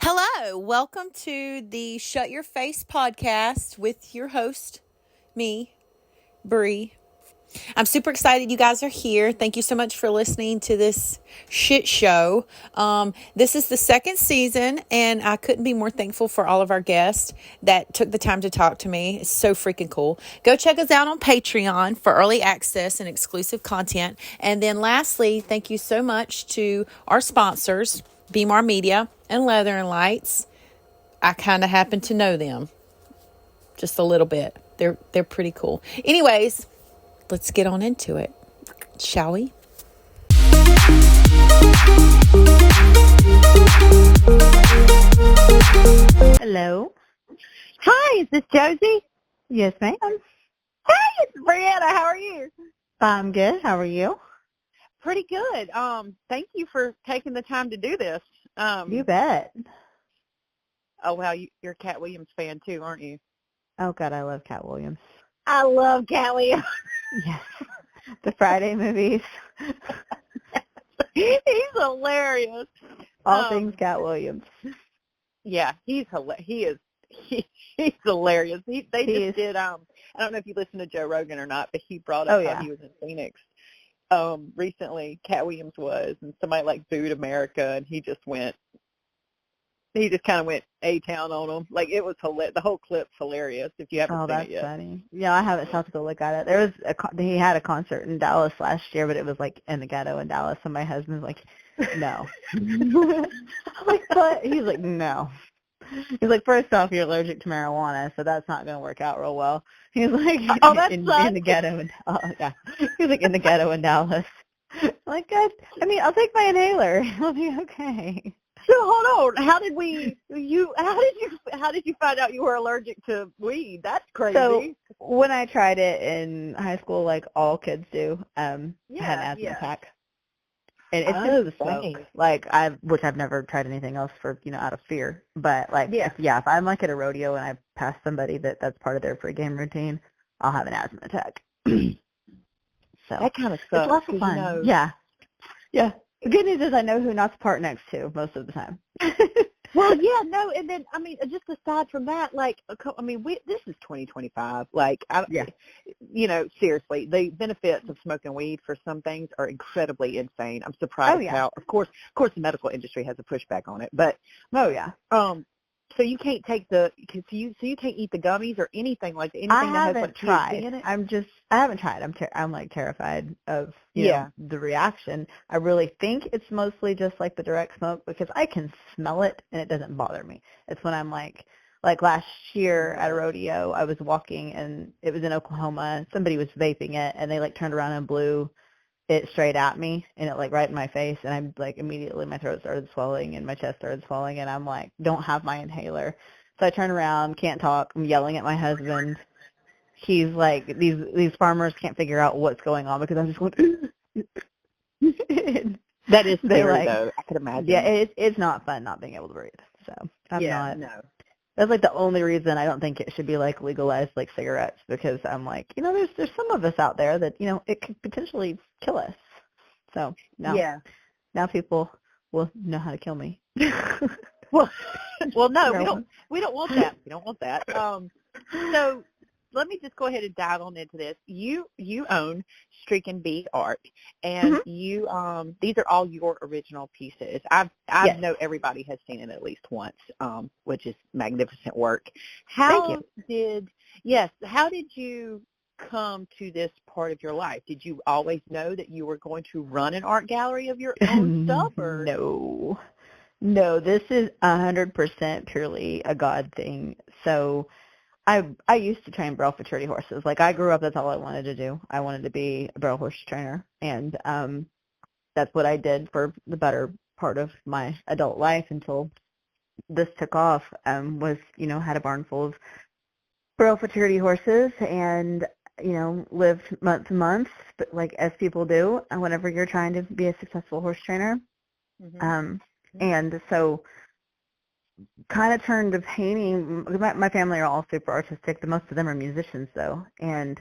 Hello, welcome to the Shut Your Face podcast with your host, me, Bree. I'm super excited you guys are here. Thank you so much for listening to this shit show. This is the second season, and I couldn't be more thankful for all of our guests that took the time to talk to me. It's so freaking cool. Go check us out on Patreon for early access and exclusive content. And then lastly, thank you so much to our sponsors, BMR Media and Leather and Lights. I kind of happen to know them just a little bit. They're pretty cool. Anyways, let's get on into it, shall we? Hello. Hi, is this Josey? Yes, ma'am. Hey, it's Brianna. How are you? I'm good. How are you? Pretty good. Thank you for taking the time to do this. You bet. Oh, wow, you're a Cat Williams fan too, aren't you? Oh, God, I love Cat Williams. I love Cat Williams. Yes. The Friday movies. He's hilarious. All things Cat Williams. Yeah, he's hilarious. He's hilarious. They just did. I don't know if you listen to Joe Rogan or not, but he brought up how he was in Phoenix recently. Cat Williams was, and somebody like booed America, and he just kind of went A-town on them. Like, it was hilarious. The whole clip's hilarious if you haven't seen it yet. Oh, that's funny. Yeah, I haven't stopped to go look at it. He had a concert in Dallas last year, but it was like in the ghetto in Dallas, and my husband's like, no. I'm like, but he's like, no. He's like, first off, you're allergic to marijuana, so that's not going to work out real well. He's like, oh, that's in the ghetto. Yeah. He's like, in the ghetto in Dallas. I'm like, God, I'll take my inhaler. It'll be okay. So hold on. How did you find out you were allergic to weed? That's crazy. So when I tried it in high school, like all kids do, I had an asthma attack. And it's just the smoke, which I've never tried anything else for, out of fear. But if I'm like at a rodeo and I pass somebody that's part of their pregame routine, I'll have an asthma attack. So that kind of sucks. It's lots of fun. Yeah. The good news is I know who not to park next to most of the time. Well, yeah, no, and then, just aside from that, this is 2025. Seriously, the benefits of smoking weed for some things are incredibly insane. I'm surprised how, of course, the medical industry has a pushback on it, but, so you can't take you can't eat the gummies or anything like anything that has THC in it? I haven't tried. I'm like terrified of the reaction. I really think it's mostly just like the direct smoke because I can smell it and it doesn't bother me. It's when I'm like last year at a rodeo, I was walking and it was in Oklahoma. Somebody was vaping it and they turned around and blew it straight at me and it right in my face, and I'm immediately my throat started swelling and my chest started swelling, and I'm like, don't have my inhaler. So I turn around, can't talk, I'm yelling at my husband. He's like, these farmers can't figure out what's going on because I'm just going that is scary though, I could imagine. Yeah, it's not fun not being able to breathe. So no. That's the only reason I don't think it should be legalized like cigarettes, because I'm like, there's some of us out there that, it could potentially kill us. So now people will know how to kill me. well, no, we don't want that. We don't want that. So let me just go ahead and dive on into this. You own Streakin B Art, and you these are all your original pieces. I know everybody has seen it at least once, which is magnificent work. How did you come to this part of your life? Did you always know that you were going to run an art gallery of your own stuff? Or No, this is 100% purely a God thing. So I used to train Braille for charity horses. I grew up, that's all I wanted to do. I wanted to be a Braille horse trainer, and that's what I did for the better part of my adult life until this took off. Had a barn full of Braille for charity horses and, lived month to month, but as people do whenever you're trying to be a successful horse trainer. And so kind of turned to painting. My family are all super artistic. The most of them are musicians, though, and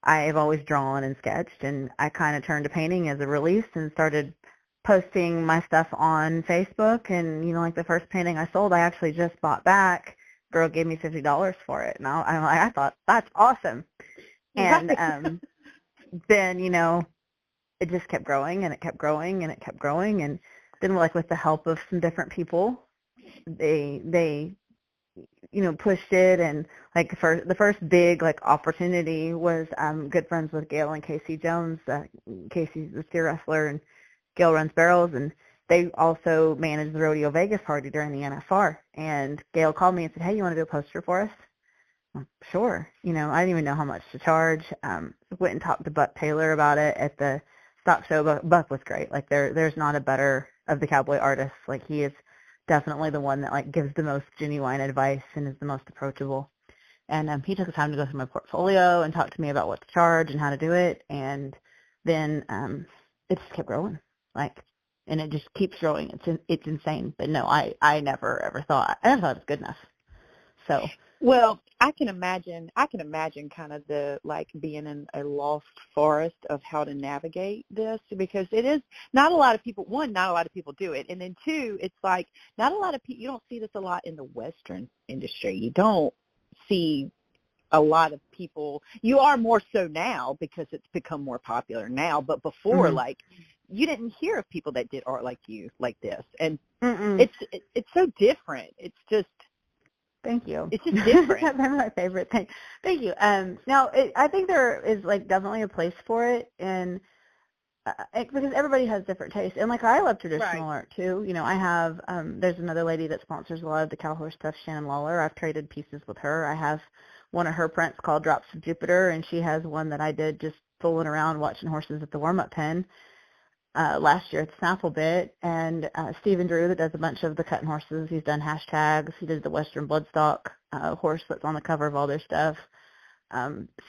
I've always drawn and sketched, and I kind of turned to painting as a release and started posting my stuff on Facebook, and like the first painting I sold, I actually just bought back. Girl gave me $50 for it, and I thought that's awesome. And then it just kept growing, and it kept growing, and it kept growing, and then with the help of some different people, they pushed it, and the first big opportunity was good friends with Gail and Casey Jones. Casey's the steer wrestler, and Gail runs barrels, and they also manage the Rodeo Vegas party during the NFR. And Gail called me and said, "Hey, you want to do a poster for us?" Well, sure. I didn't even know how much to charge. Went and talked to Buck Taylor about it at the stock show. Buck was great. There's not a better of the cowboy artists. He is definitely the one that gives the most genuine advice and is the most approachable. And he took the time to go through my portfolio and talk to me about what to charge and how to do it. And then it just kept growing. And it just keeps growing. It's insane. But no, I never ever thought it was good enough. So. Well, I can imagine kind of the being in a lost forest of how to navigate this, because it is not a lot of people. One, not a lot of people do it, and then two, it's not a lot of people. You don't see this a lot in the Western industry. You don't see a lot of people. You are more so now because it's become more popular now, but before, you didn't hear of people that did art like you, like this, and it's so different. It's just. Thank you. It's just different. That's my favorite thing. Thank you. Now, I think there is definitely a place for it, and because everybody has different tastes. And I love traditional art too. I have there's another lady that sponsors a lot of the cowhorse stuff, Shannon Lawler. I've traded pieces with her. I have one of her prints called Drops of Jupiter, and she has one that I did just fooling around watching horses at the warm-up pen last year at the Snaffle Bit. And Stephen Drew, that does a bunch of the cutting horses. He's done hashtags. He did the Western Bloodstock horse that's on the cover of all their stuff.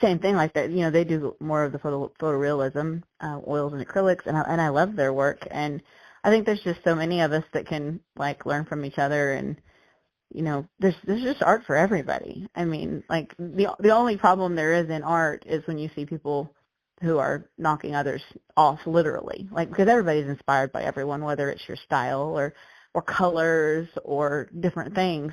Same thing like that. They do more of the photorealism, oils and acrylics, and I love their work. And I think there's just so many of us that can learn from each other, and there's just art for everybody. I mean, the only problem there is in art is when you see people who are knocking others off, literally, because everybody's inspired by everyone, whether it's your style or colors or different things.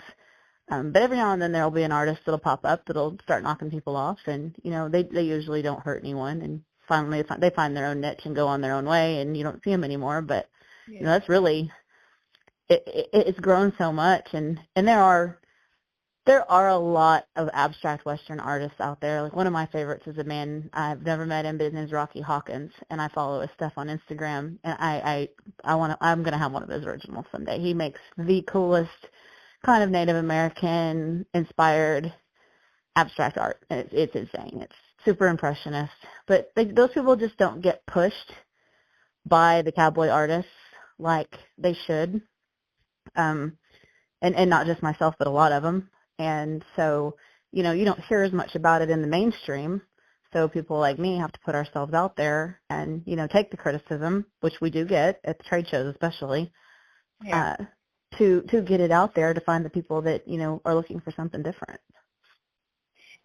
But every now and then there'll be an artist that'll pop up that'll start knocking people off, and they usually don't hurt anyone, and finally they find their own niche and go on their own way, and you don't see them anymore. But that's really it's grown so much, and there are a lot of abstract Western artists out there. One of my favorites is a man, I've never met him, but his name's Rocky Hawkins, and I follow his stuff on Instagram. And I'm gonna have one of his originals someday. He makes the coolest kind of Native American inspired abstract art. It's insane. It's super impressionist. But those people just don't get pushed by the cowboy artists like they should. And not just myself, but a lot of them. And so, you don't hear as much about it in the mainstream. So people like me have to put ourselves out there and, take the criticism, which we do get at the trade shows especially, to get it out there, to find the people that, are looking for something different.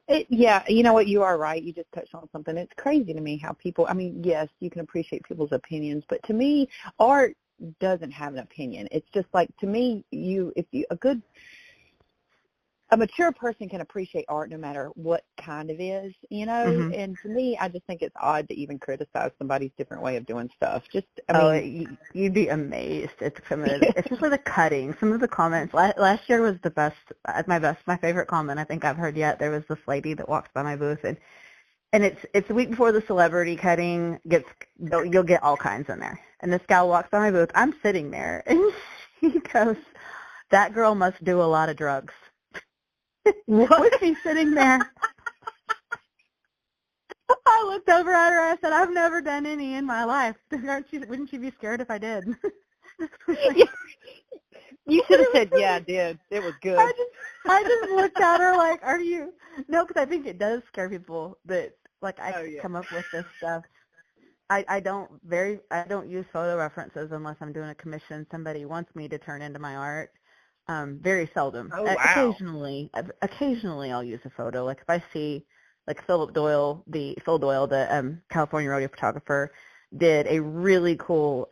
You know what, you are right. You just touched on something. It's crazy to me how people, yes, you can appreciate people's opinions, but to me, art doesn't have an opinion. It's just to me, a mature person can appreciate art no matter what kind it is, Mm-hmm. and to me, I just think it's odd to even criticize somebody's different way of doing stuff. You'd be amazed at especially the cutting. Some of the comments, last year was the best, my favorite comment I think I've heard yet. There was this lady that walks by my booth, and it's the week before the celebrity cutting you'll get all kinds in there. And this gal walks by my booth. I'm sitting there, and she goes, "That girl must do a lot of drugs." Was she sitting there? I looked over at her. I said, "I've never done any in my life. Wouldn't you be scared if I did?" You should have said, "Yeah, I did. It was good." I just looked at her like, "Are you?" No, because I think it does scare people that come up with this stuff. I don't use photo references unless I'm doing a commission somebody wants me to turn into my art. Very seldom. Oh, wow. Occasionally I'll use a photo. If I see Phil Doyle, the California rodeo photographer, did a really cool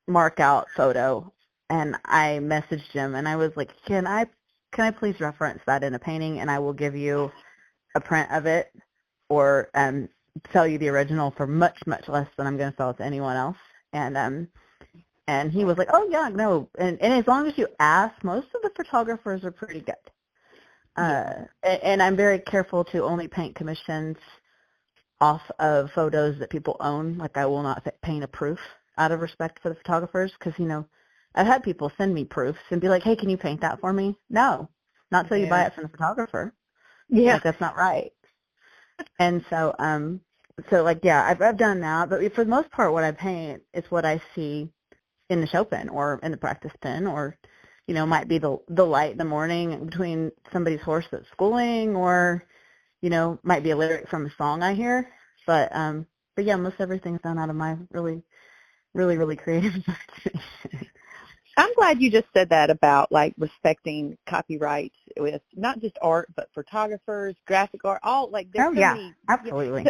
mark out photo, and I messaged him, and I was like, can I please reference that in a painting, and I will give you a print of it, or sell you the original for much, much less than I'm going to sell it to anyone else. And he was like, oh yeah, no, and as long as you ask, most of the photographers are pretty good. And I'm very careful to only paint commissions off of photos that people own. Like, I will not paint a proof out of respect for the photographers, because, I've had people send me proofs and be like, hey, can you paint that for me? No, not till you buy it from the photographer. Yeah. Like, that's not right. And so, I've done that, but for the most part, what I paint is what I see in the show pen or in the practice pen, or, might be the light in the morning between somebody's horse that's schooling, or, might be a lyric from a song I hear. But yeah, most everything's done out of my really, really, really creative imagination. I'm glad you just said that about, like, respecting copyright with not just art, but photographers, graphic art, all, like, there's so many. Absolutely.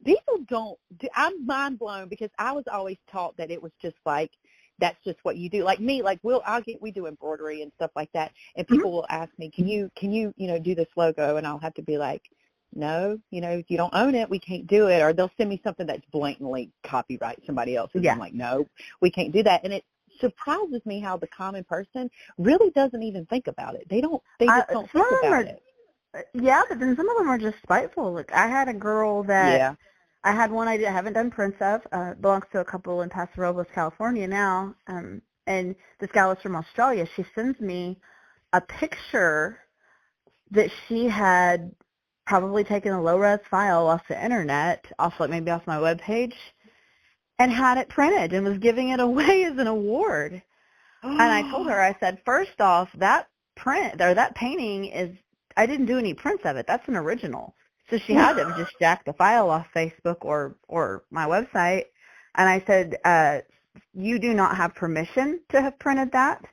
People don't, I'm mind blown, because I was always taught that it was just like, that's just what you do. Like me, like we do embroidery and stuff like that, and people will ask me, can you, do this logo? And I'll have to be like, no, you don't own it, we can't do it. Or they'll send me something that's blatantly copyright somebody else's. Yeah. I'm like, no, we can't do that. And it surprises me how the common person really doesn't even think about it. They just don't think about it. Yeah, but then some of them are just spiteful. Like, I had a girl that I had one I haven't done prints of. Belongs to a couple in Paso Robles, California now. And this gal is from Australia. She sends me a picture that she had probably taken a low-res file off the internet, maybe off my webpage, and had it printed and was giving it away as an award. And I told her, I said, first off, that print or that painting is, I didn't do any prints of it. That's an original. So she had to just jack the file off Facebook or my website. And I said, you do not have permission to have printed that.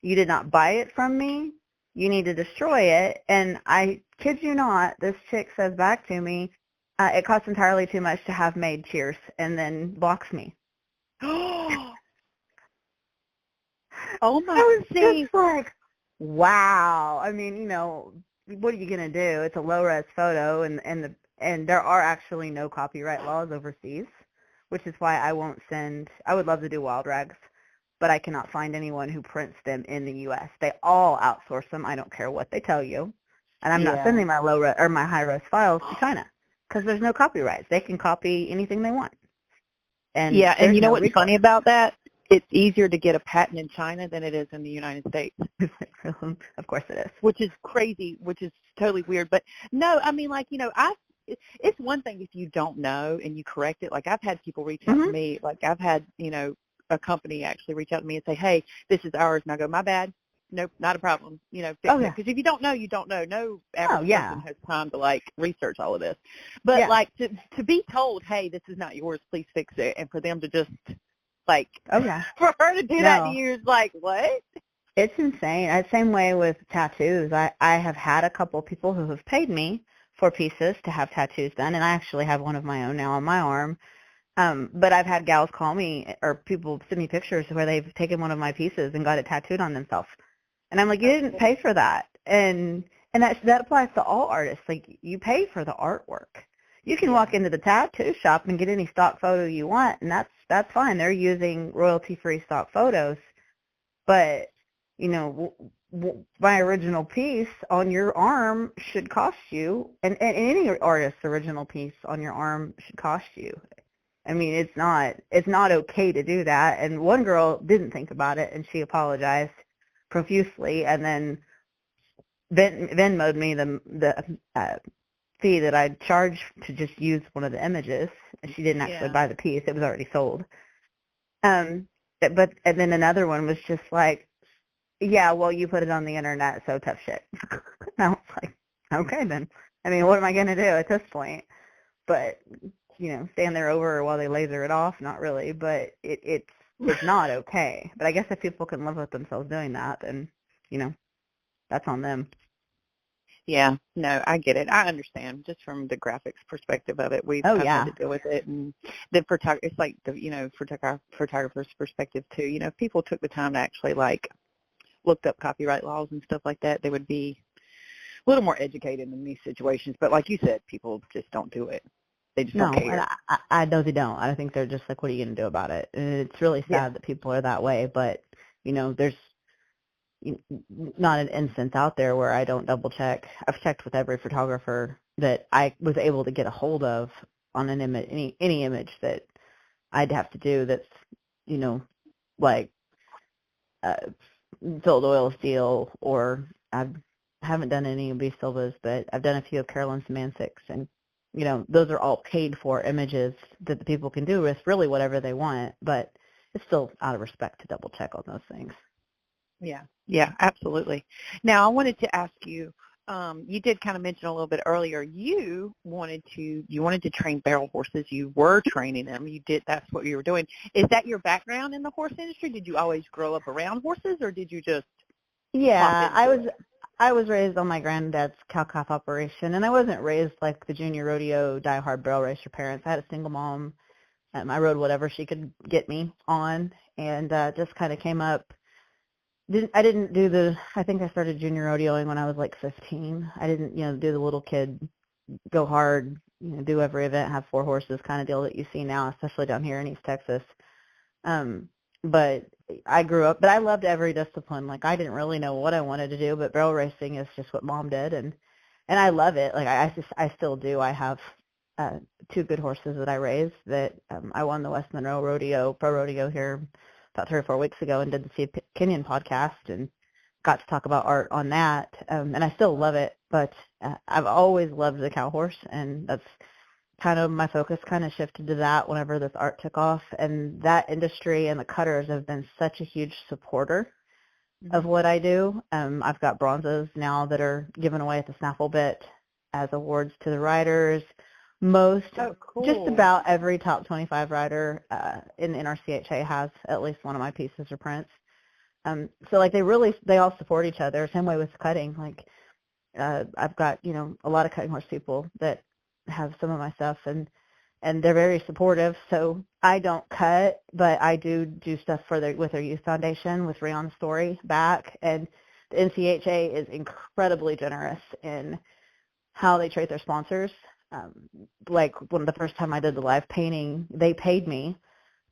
You did not buy it from me. You need to destroy it. And I kid you not, this chick says back to me, it costs entirely too much to have made, cheers, and then blocks me. Oh my! I was just like, wow. I mean, what are you gonna do? It's a low-res photo, and there are actually no copyright laws overseas, which is why I won't send. I would love to do wild rags, but I cannot find anyone who prints them in the U.S. They all outsource them. I don't care what they tell you, and I'm not sending my low-res or my high-res files to China because there's no copyrights. They can copy anything they want. And and you know what's funny about that? It's easier to get a patent in China than it is in the United States. Of course it is. Which is crazy, which is totally weird. But no, I mean, like, it's one thing if you don't know and you correct it. Like, I've had people reach out to me. Like, I've had, a company actually reach out to me and say, hey, this is ours. And I go, my bad. Nope, not a problem. Because if you don't know, you don't know. No average person has time to, like, research all of this. But, like, to be told, hey, this is not yours, please fix it, and for them to just, like, for her to do that to you is like, what? It's insane. Same way with tattoos. I have had a couple people who have paid me for pieces to have tattoos done, and I actually have one of my own now on my arm. But I've had gals call me, or people send me pictures where they've taken one of my pieces and got it tattooed on themselves. And I'm like, you didn't pay for that. And that applies to all artists. Like, you pay for the artwork. You can walk into the tattoo shop and get any stock photo you want, and that's fine. They're using royalty-free stock photos. But, my original piece on your arm should cost you, and any artist's original piece on your arm should cost you. I mean, it's not okay to do that. And one girl didn't think about it, and she apologized profusely, and then Venmo'd me the fee that I'd charge to just use one of the images. She didn't actually buy the piece; it was already sold. And then another one was just like, yeah, well, you put it on the internet, so tough shit. And I was like, okay then. I mean, what am I gonna do at this point? But stand there over while they laser it off? Not really, but it's not okay. But I guess if people can live with themselves doing that, then, that's on them. Yeah, no, I get it. I understand. Just from the graphics perspective of it, Oh I've had yeah. to deal with it, and the it's like the photographer's perspective too. If people took the time to actually like looked up copyright laws and stuff like that, they would be a little more educated in these situations. But like you said, people just don't do it. They just don't No, and care. I know they don't. I think they're just like, what are you going to do about it? And it's really Yeah. sad that people are that way. But there's not an instance out there where I don't double check. I've checked with every photographer that I was able to get a hold of on an image, any image that I'd have to do that's, like uh, filled oil steel, or I haven't done any of B. Silva's, but I've done a few of Carolyn Samancic's, and those are all paid for images that the people can do with really whatever they want, but it's still out of respect to double check on those things. Yeah, absolutely. Now, I wanted to ask you, you did kind of mention a little bit earlier, you wanted to train barrel horses. You were training them. That's what you were doing. Is that your background in the horse industry? Did you always grow up around horses, or did you just Yeah, pop into it? I was raised on my granddad's cow-calf operation, and I wasn't raised like the junior rodeo diehard barrel racer parents. I had a single mom. I rode whatever she could get me on, and just kind of came up. I didn't do I think I started junior rodeoing when I was like 15. I didn't, do the little kid, go hard, do every event, have 4 horses kind of deal that you see now, especially down here in East Texas. But I grew up, but I loved every discipline. Like, I didn't really know what I wanted to do, but barrel racing is just what Mom did, and I love it. Like, I still do. I have 2 good horses that I raised that I won the West Monroe Pro Rodeo here about 3 or 4 weeks ago, and did the Steve Kenyon podcast and got to talk about art on that. And I still love it, but I've always loved the cow horse, and that's kind of my focus kind of shifted to that whenever this art took off. And that industry and the cutters have been such a huge supporter of what I do. I've got bronzes now that are given away at the snaffle bit as awards to the riders. Just about every top 25 rider in the NRCHA has at least one of my pieces or prints. So like they all support each other. Same way with cutting. Like I've got, a lot of cutting horse people that have some of my stuff, and they're very supportive. So I don't cut, but I do stuff with their youth foundation with Rion's Story back, and the NCHA is incredibly generous in how they treat their sponsors. Like when the first time I did the live painting, they paid me,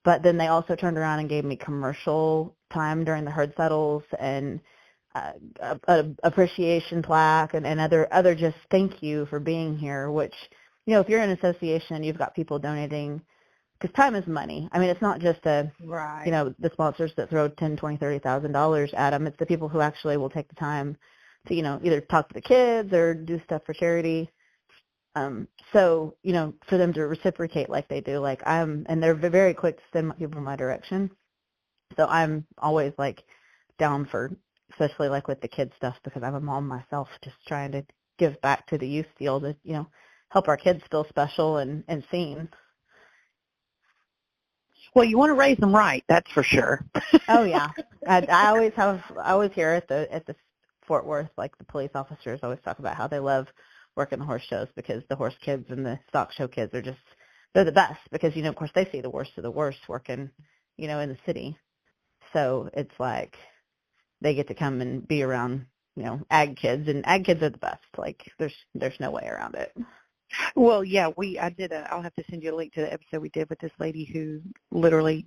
but then they also turned around and gave me commercial time during the herd settles, and a appreciation plaque, and other just thank you for being here, which, if you're in an association, you've got people donating, because time is money. I mean, it's not just the sponsors that throw $10,000, $20,000, $30,000 at them. It's the people who actually will take the time to, either talk to the kids or do stuff for charity. So, for them to reciprocate like they do, and they're very quick to send people in my direction. So I'm always like down for, especially like with the kid stuff, because I'm a mom myself, just trying to give back to the youth field to, help our kids feel special and seen. Well, you want to raise them right, that's for sure. Oh yeah, I always hear at the Fort Worth, like the police officers always talk about how they love working the horse shows, because the horse kids and the stock show kids are they're the best, because of course they see the worst of the worst working in the city. So it's like they get to come and be around ag kids, and ag kids are the best. Like there's no way around it. Well, yeah, I'll have to send you a link to the episode we did with this lady who literally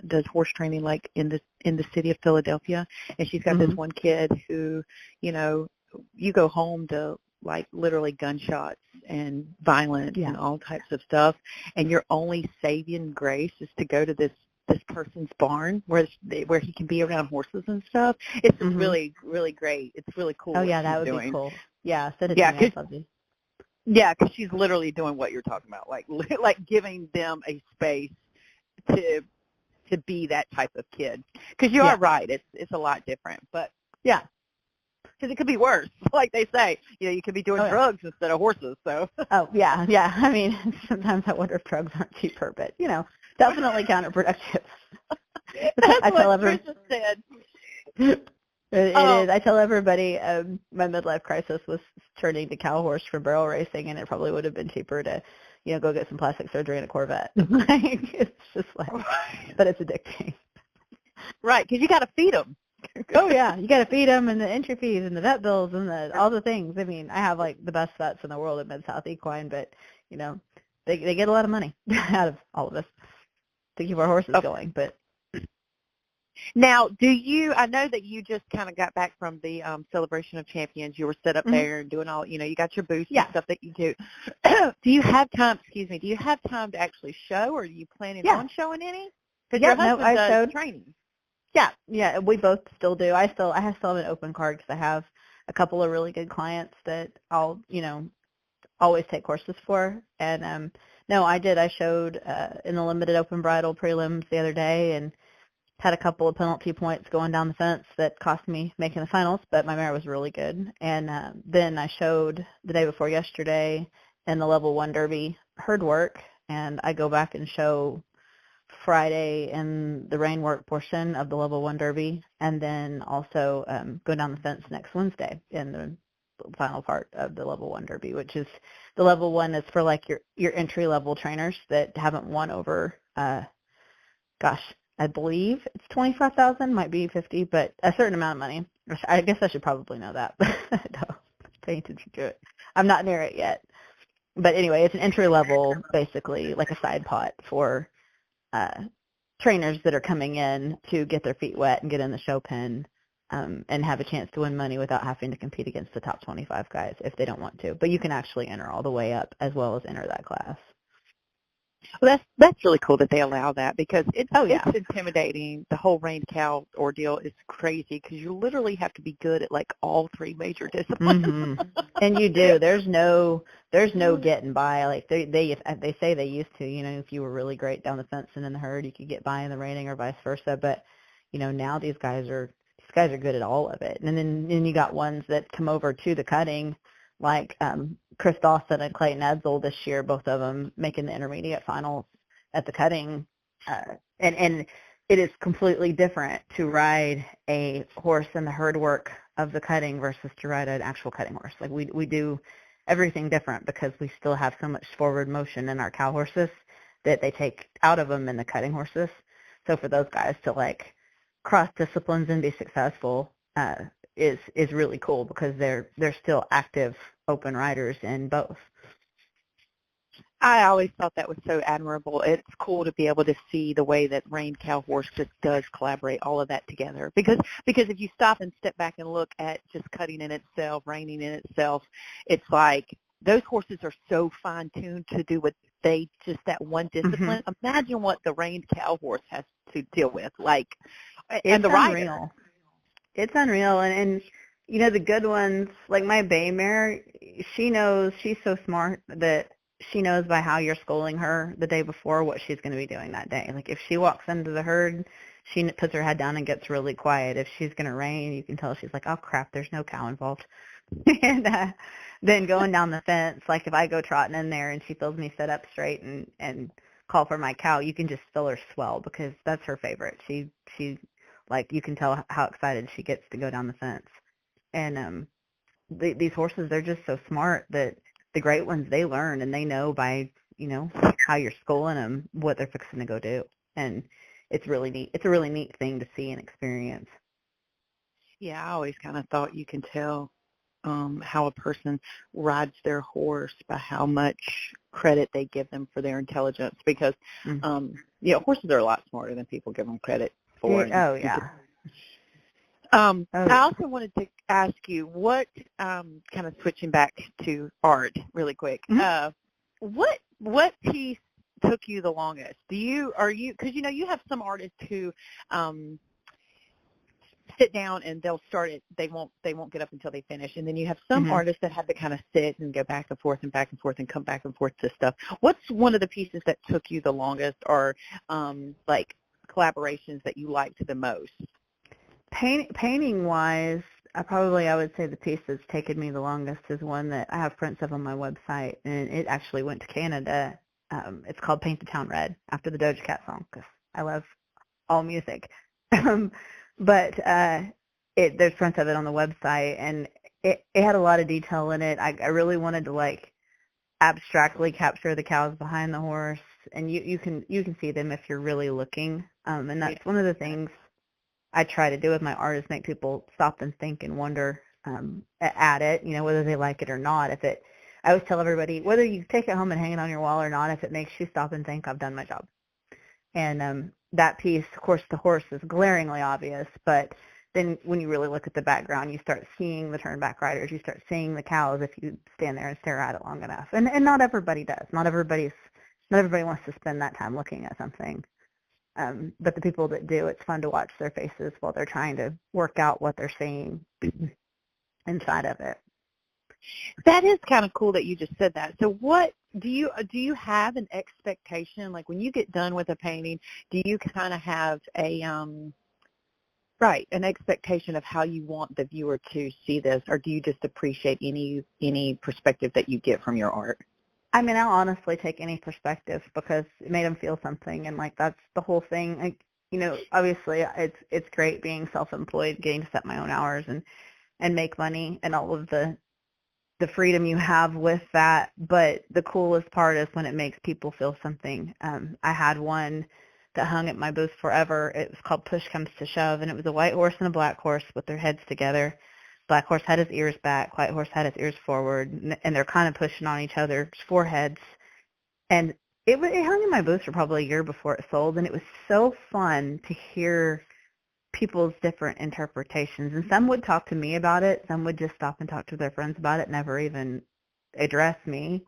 does horse training like in the city of Philadelphia, and she's got this one kid who, you go home to like literally gunshots and violence and all types of stuff, and your only saving grace is to go to this person's barn where he can be around horses and stuff. It's really, really great. It's really cool. Oh yeah, that would be cool. Yeah, send it to me. Yeah, because she's literally doing what you're talking about, like giving them a space to be that type of kid. Because you are right, it's a lot different. But yeah, because it could be worse. Like they say, you could be doing drugs instead of horses. So. Oh yeah. I mean, sometimes I wonder if drugs aren't cheaper, but definitely counterproductive. That's what Trisha said. It is. I tell everybody my midlife crisis was turning to cow horse for barrel racing, and it probably would have been cheaper to, go get some plastic surgery and a Corvette. Like, it's just like, but it's addicting. Right, because you got to feed them. Oh yeah, you got to feed them, and the entry fees and the vet bills and all the things. I mean, I have like the best vets in the world at Mid-South Equine, but they get a lot of money out of all of us to keep our horses going. But now, I know that you just kind of got back from the Celebration of Champions. You were set up there and doing all, you got your booths and stuff that you do. Do you have time, do you have time to actually show, or are you planning on showing any? Because your husband does training. Yeah, we both still do. I still have an open card because I have a couple of really good clients that I'll, always take courses for. And no, I did. I showed in the limited open bridle prelims the other day and had a couple of penalty points going down the fence that cost me making the finals, but my mare was really good. And then I showed the day before yesterday in the level 1 derby herd work, and I go back and show Friday in the rain work portion of the level 1 derby, and then also go down the fence next Wednesday in the final part of the level 1 derby, which is the level 1 is for like your entry level trainers that haven't won over I believe it's 25,000, might be 50, but a certain amount of money. I guess I should probably know that, but I don't pay attention to it. I'm not near it yet. But anyway, it's an entry level, basically like a side pot for trainers that are coming in to get their feet wet and get in the show pen and have a chance to win money without having to compete against the top 25 guys if they don't want to. But you can actually enter all the way up as well as enter that class. Well, that's really cool that they allow that, because it's intimidating. The whole reined cow ordeal is crazy because you literally have to be good at like all 3 major disciplines. And you do. There's no getting by. Like they say they used to. If you were really great down the fence and in the herd, you could get by in the reining or vice versa. But now these guys are good at all of it. And then you got ones that come over to the cutting, like Chris Dawson and Clayton Edsel this year, both of them making the intermediate finals at the cutting. And it is completely different to ride a horse in the herd work of the cutting versus to ride an actual cutting horse. Like we do everything different because we still have so much forward motion in our cow horses that they take out of them in the cutting horses. So for those guys to like cross disciplines and be successful is really cool because they're still active open riders in both. I always thought that was so admirable. It's cool to be able to see the way that reined cow horse just does collaborate all of that together. Because if you stop and step back and look at just cutting in itself, reining in itself, it's like those horses are so fine-tuned to do what that one discipline. Imagine what the reined cow horse has to deal with, and the rider. It's unreal. And the good ones, like my bay mare, she's so smart that she knows by how you're schooling her the day before what she's going to be doing that day. Like if she walks into the herd, she puts her head down and gets really quiet. If she's going to rein, you can tell she's like, oh crap, there's no cow involved. And then going down the fence, like if I go trotting in there and she feels me set up straight and call for my cow, you can just feel her swell because that's her favorite. She like you can tell how excited she gets to go down the fence. And these horses, they're just so smart that the great ones, they learn and they know by, how you're schooling them what they're fixing to go do. And it's really neat. It's a really neat thing to see and experience. Yeah, I always kind of thought you can tell how a person rides their horse by how much credit they give them for their intelligence because, horses are a lot smarter than people give them credit for. I also wanted to ask you what, kind of switching back to art really quick, what piece took you the longest? Because you have some artists who sit down and they'll start it, they won't get up until they finish, and then you have some artists that have to kind of sit and go back and forth and come back and forth to stuff. What's one of the pieces that took you the longest, or like collaborations that you liked the most? Painting wise, I would say the piece that's taken me the longest is one that I have prints of on my website, and it actually went to Canada. It's called Paint the Town Red, after the Doja Cat song, because I love all music. But there's prints of it on the website, and it had a lot of detail in it. I really wanted to like abstractly capture the cows behind the horse, and you can see them if you're really looking. And that's one of the things I try to do with my art, is make people stop and think and wonder at it, whether they like it or not. I always tell everybody, whether you take it home and hang it on your wall or not, if it makes you stop and think, I've done my job. And that piece, of course, the horse is glaringly obvious, but then when you really look at the background, you start seeing the turnback riders, you start seeing the cows if you stand there and stare at it long enough. And not everybody does. Not everybody wants to spend that time looking at something. But the people that do, it's fun to watch their faces while they're trying to work out what they're seeing inside of it. That is kind of cool that you just said that. So what do you have an expectation, like when you get done with a painting, do you kind of have an expectation of how you want the viewer to see this, or do you just appreciate any perspective that you get from your art? I mean, I'll honestly take any perspective because it made them feel something, and like that's the whole thing. Like, obviously it's great being self-employed, getting to set my own hours and make money and all of the freedom you have with that. But the coolest part is when it makes people feel something. I had one that hung at my booth forever. It was called Push Comes to Shove, and it was a white horse and a black horse with their heads together. Black horse had his ears back, white horse had his ears forward, and they're kind of pushing on each other's foreheads. And it hung in my booth for probably a year before it sold, and it was so fun to hear people's different interpretations. And some would talk to me about it, some would just stop and talk to their friends about it, never even address me.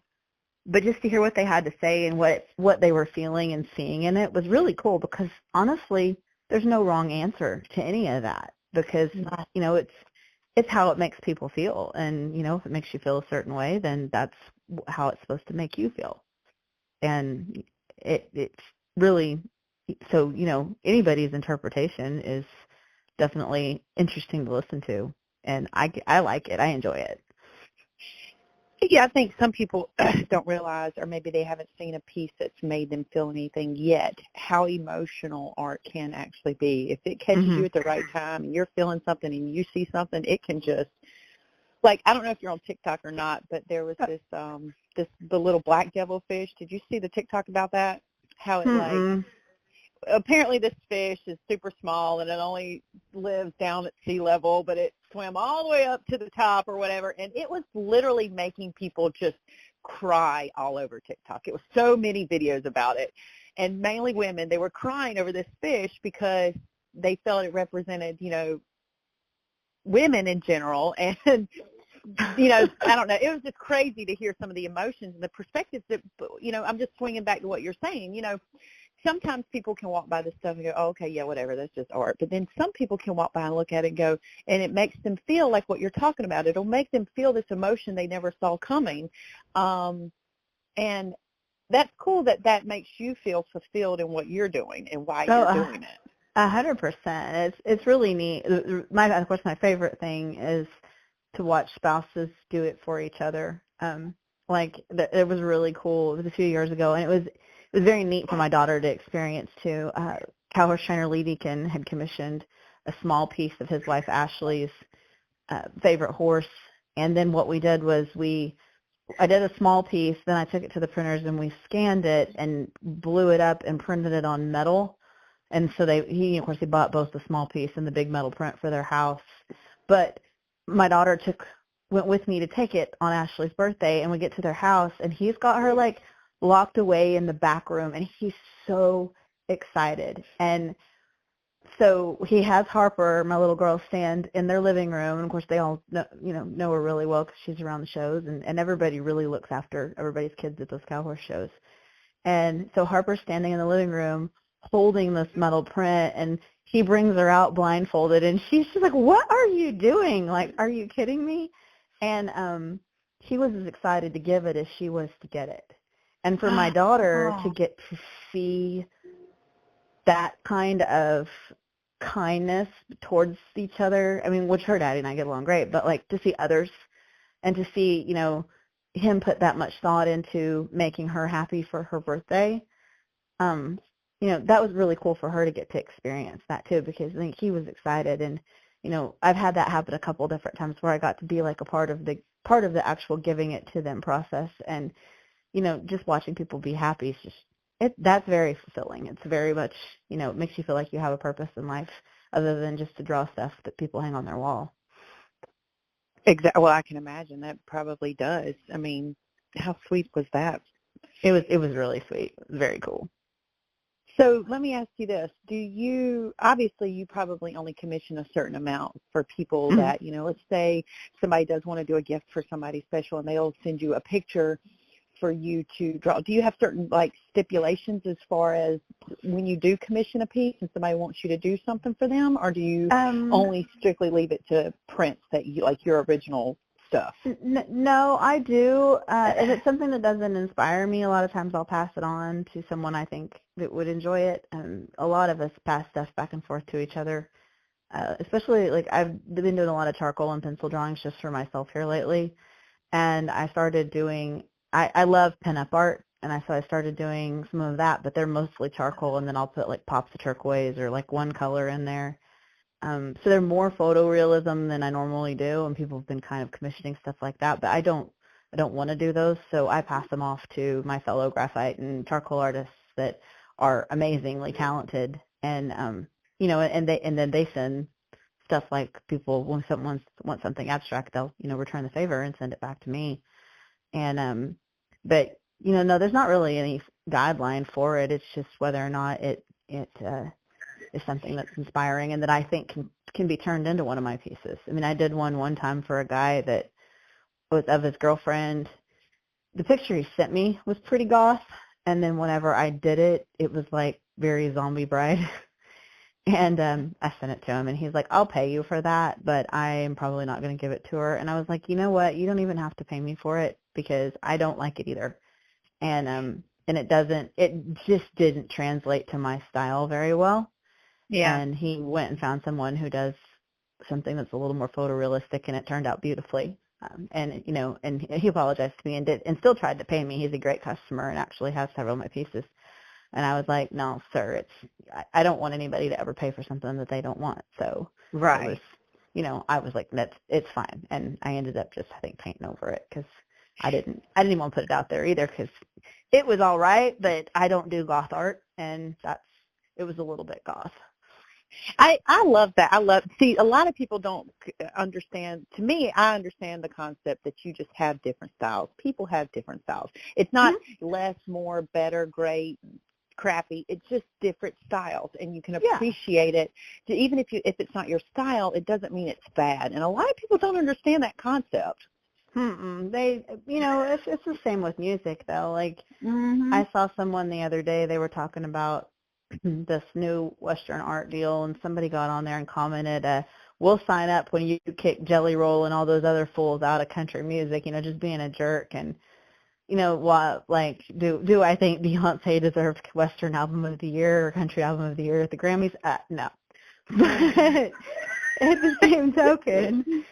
But just to hear what they had to say and what they were feeling and seeing in it was really cool, because honestly, there's no wrong answer to any of that, because it's how it makes people feel. And if it makes you feel a certain way, then that's how it's supposed to make you feel. And it's really, so anybody's interpretation is definitely interesting to listen to, and I like it. I enjoy it. Yeah, I think some people don't realize, or maybe they haven't seen a piece that's made them feel anything yet, how emotional art can actually be. If it catches you at the right time and you're feeling something and you see something, it can just, like, I don't know if you're on TikTok or not, but there was the little black devilfish. Did you see the TikTok about that? How it apparently this fish is super small and it only lives down at sea level, but it swam all the way up to the top or whatever, and it was literally making people just cry all over TikTok. It was so many videos about it, and mainly women. They were crying over this fish because they felt it represented, women in general, and I don't know. It was just crazy to hear some of the emotions and the perspectives that, I'm just swinging back to what you're saying. Sometimes people can walk by this stuff and go, oh, okay, yeah, whatever, that's just art. But then some people can walk by and look at it and go, and it makes them feel like what you're talking about. It'll make them feel this emotion they never saw coming. And that's cool that makes you feel fulfilled in what you're doing and why you're doing it. 100%. It's really neat. Of course, my favorite thing is to watch spouses do it for each other. It was really cool. It was a few years ago, and it was very neat for my daughter to experience too. Cowhorse trainer Lee Deacon had commissioned a small piece of his wife Ashley's favorite horse, and then what we did was I did a small piece, then I took it to the printers and we scanned it and blew it up and printed it on metal. And so he bought both the small piece and the big metal print for their house. But my daughter went with me to take it on Ashley's birthday, and we get to their house, and he's got her locked away in the back room, and he's so excited. And so he has Harper, my little girl, stand in their living room, and of course they all know her really well because she's around the shows, and everybody really looks after everybody's kids at those cowhorse shows. And so Harper's standing in the living room holding this metal print, and he brings her out blindfolded, and she's just like, what are you doing? Like, are you kidding me? And he was as excited to give it as she was to get it. And for my daughter to get to see that kind of kindness towards each other, I mean, which her daddy and I get along great, but to see others and to see, him put that much thought into making her happy for her birthday, that was really cool for her to get to experience that too, because I think he was excited, and I've had that happen a couple different times where I got to be like a part of the actual giving it to them process, and just watching people be happy is just that's very fulfilling. It's very much, it makes you feel like you have a purpose in life other than just to draw stuff that people hang on their wall. Exactly. Well, I can imagine that probably does. I mean, how sweet was that? It was really sweet. It was very cool. So let me ask you this. Obviously you probably only commission a certain amount for people that, let's say somebody does want to do a gift for somebody special and they'll send you a picture for you to draw. Do you have certain stipulations as far as when you do commission a piece and somebody wants you to do something for them, or do you only strictly leave it to prints that you like your original stuff? No, I do. If it's something that doesn't inspire me, a lot of times I'll pass it on to someone I think that would enjoy it. A lot of us pass stuff back and forth to each other, especially I've been doing a lot of charcoal and pencil drawings just for myself here lately, and I started doing. I love pinup art, and so I started doing some of that, but they're mostly charcoal, and then I'll put pops of turquoise or one color in there. So they're more photorealism than I normally do, and people have been kind of commissioning stuff like that, but I don't want to do those, so I pass them off to my fellow graphite and charcoal artists that are amazingly talented, and and then they send stuff like people when someone wants something abstract, they'll return the favor and send it back to me. And but no, there's not really any guideline for it. It's just whether or not it is something that's inspiring and that I think can be turned into one of my pieces. I mean, I did one time for a guy that was of his girlfriend. The picture he sent me was pretty goth, and then whenever I did it, it was very zombie bride. And I sent it to him, and he's like, I'll pay you for that, but I am probably not going to give it to her. And I was like, you know what? You don't even have to pay me for it because I don't like it either. And it just didn't translate to my style very well. Yeah. And he went and found someone who does something that's a little more photorealistic, and it turned out beautifully. And he apologized to me and still tried to pay me. He's a great customer and actually has several of my pieces. And I was like, no, sir, I don't want anybody to ever pay for something that they don't want. So right. I was like, it's fine. And I ended up just, I think, painting over it because I didn't even want to put it out there either because it was all right, but I don't do goth art, and it was a little bit goth. I love that. See, a lot of people don't understand. To me, I understand the concept that you just have different styles. People have different styles. It's not less, more, better, great, crappy. It's just different styles, and you can appreciate it. Even if it's not your style, it doesn't mean it's bad. And a lot of people don't understand that concept. They, it's the same with music though. I saw someone the other day. They were talking about this new Western art deal, and somebody got on there and commented, we'll sign up when you kick Jelly Roll and all those other fools out of country music, just being a jerk. And what, do I think Beyonce deserved Western Album of the Year or Country Album of the Year at the Grammys? No. But at the same token,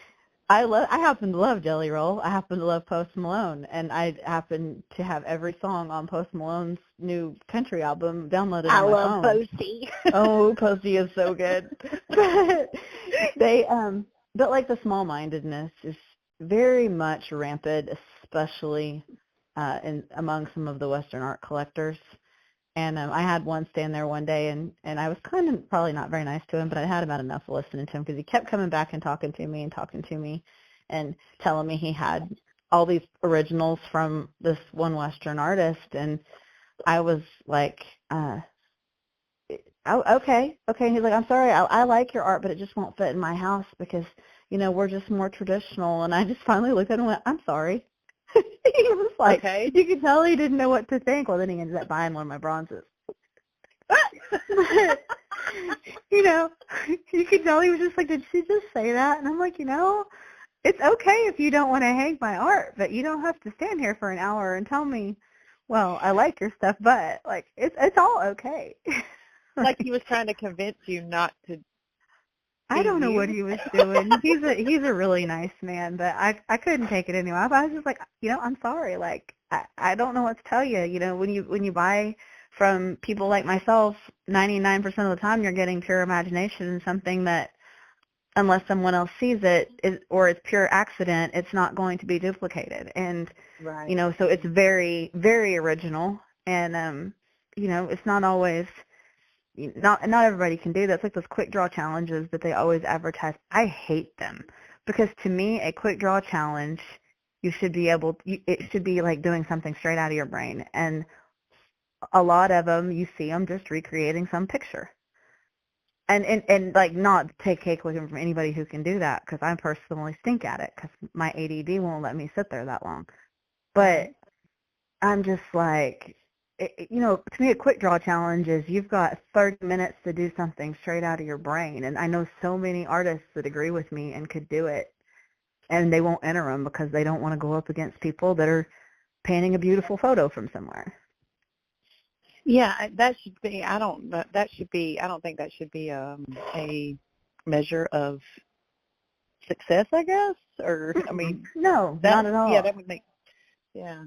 I happen to love Jelly Roll. I happen to love Post Malone, and I happen to have every song on Post Malone's new country album downloaded on my phone. I love Posty. Oh, Posty is so good. But the small-mindedness is very much rampant, especially among some of the Western art collectors. And I had one stand there one day, and I was kind of probably not very nice to him, but I had about enough listening to him because he kept coming back and talking to me and telling me he had all these originals from this one Western artist. And I was like, okay. He's like, I'm sorry, I like your art, but it just won't fit in my house because, we're just more traditional. And I just finally looked at him and went, I'm sorry. He was like, okay. You could tell he didn't know what to think. Well, then he ended up buying one of my bronzes. You could tell he was just like, did she just say that? And I'm like, it's okay if you don't want to hang my art, but you don't have to stand here for an hour and tell me, well, I like your stuff, but it's all okay. Like he was trying to convince you not to. I don't know what he was doing. He's a really nice man, but I couldn't take it anymore. I was just like, I'm sorry. I don't know what to tell you. When you buy from people like myself, 99% of the time you're getting pure imagination and something that unless someone else sees it, or it's pure accident, it's not going to be duplicated. And, Right. you know, so it's very, very original. And, you know, it's not always, not everybody can do that. It's like those quick draw challenges that they always advertise. I hate them because to me, a quick draw challenge, you should be it should be like doing something straight out of your brain. And a lot of them, you see them just recreating some picture. And like, not take cake from anybody who can do that, because I personally stink at it because my ADD won't let me sit there that long. But I'm just like, you know, to me a quick draw challenge is you've got 30 minutes to do something straight out of your brain. And I know so many artists that agree with me and could do it, and they won't enter them because they don't want to go up against people that are painting a beautiful photo from somewhere. Yeah, that should be. I don't. That should be. I don't think that should be a measure of success, I guess. Or I mean, no, not at all. Yeah, that would make. Yeah.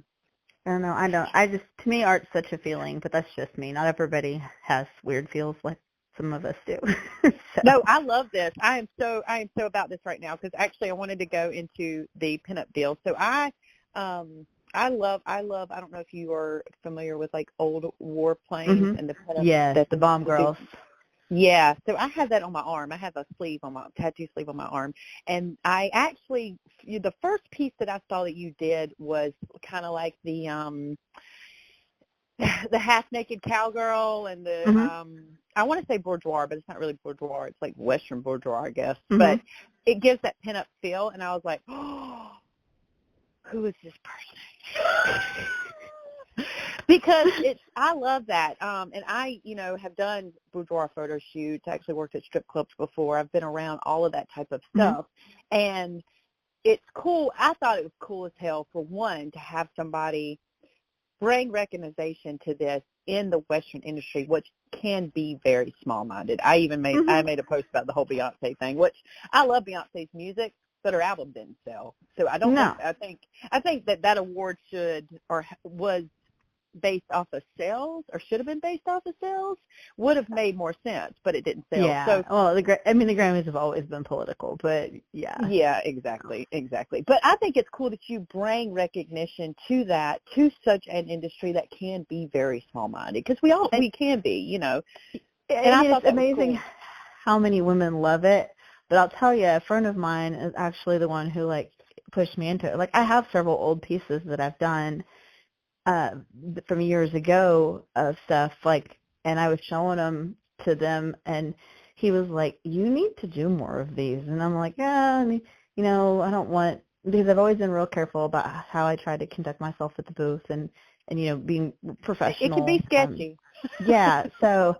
I don't know. I don't. I just, to me, art's such a feeling, but that's just me. Not everybody has weird feels like some of us do. So. No, I love this. I am so about this right now because actually I wanted to go into the pinup deal. So I love. I don't know if you are familiar with like old warplanes and the pinup. Yes, the bomb girls. Yeah, so I have that on my arm. I have a tattoo sleeve on my arm. And I actually, the first piece that I saw that you did was kind of like the half-naked cowgirl and the, I want to say bourgeois, but it's not really bourgeois. It's like Western bourgeois, I guess. But it gives that pinup feel. And I was like, oh, who is this person? Because I love that. And I, you know, have done bourgeois photo shoots. I actually worked at strip clubs before. I've been around all of that type of stuff. And it's cool. I thought it was cool as hell, for one, to have somebody bring recognition to this in the Western industry, which can be very small-minded. I even made a post about the whole Beyonce thing, which I love Beyonce's music, but her album didn't sell. So I don't I think that award was based off of sales, or should have been based off of sales, would have made more sense, but it didn't sell. Yeah. So, well, the Grammys have always been political, but yeah. Yeah, exactly. But I think it's cool that you bring recognition to such an industry that can be very small-minded, because we can be, you know. And I thought it's amazing how many women love it. But I'll tell you, a friend of mine is actually the one who like pushed me into it. Like, I have several old pieces that I've done from years ago of stuff, like, and I was showing them to them, and he was like, you need to do more of these. And I'm like, yeah, I mean, you know, I don't want, because I've always been real careful about how I try to conduct myself at the booth, and you know, being professional. It can be sketchy. Yeah, so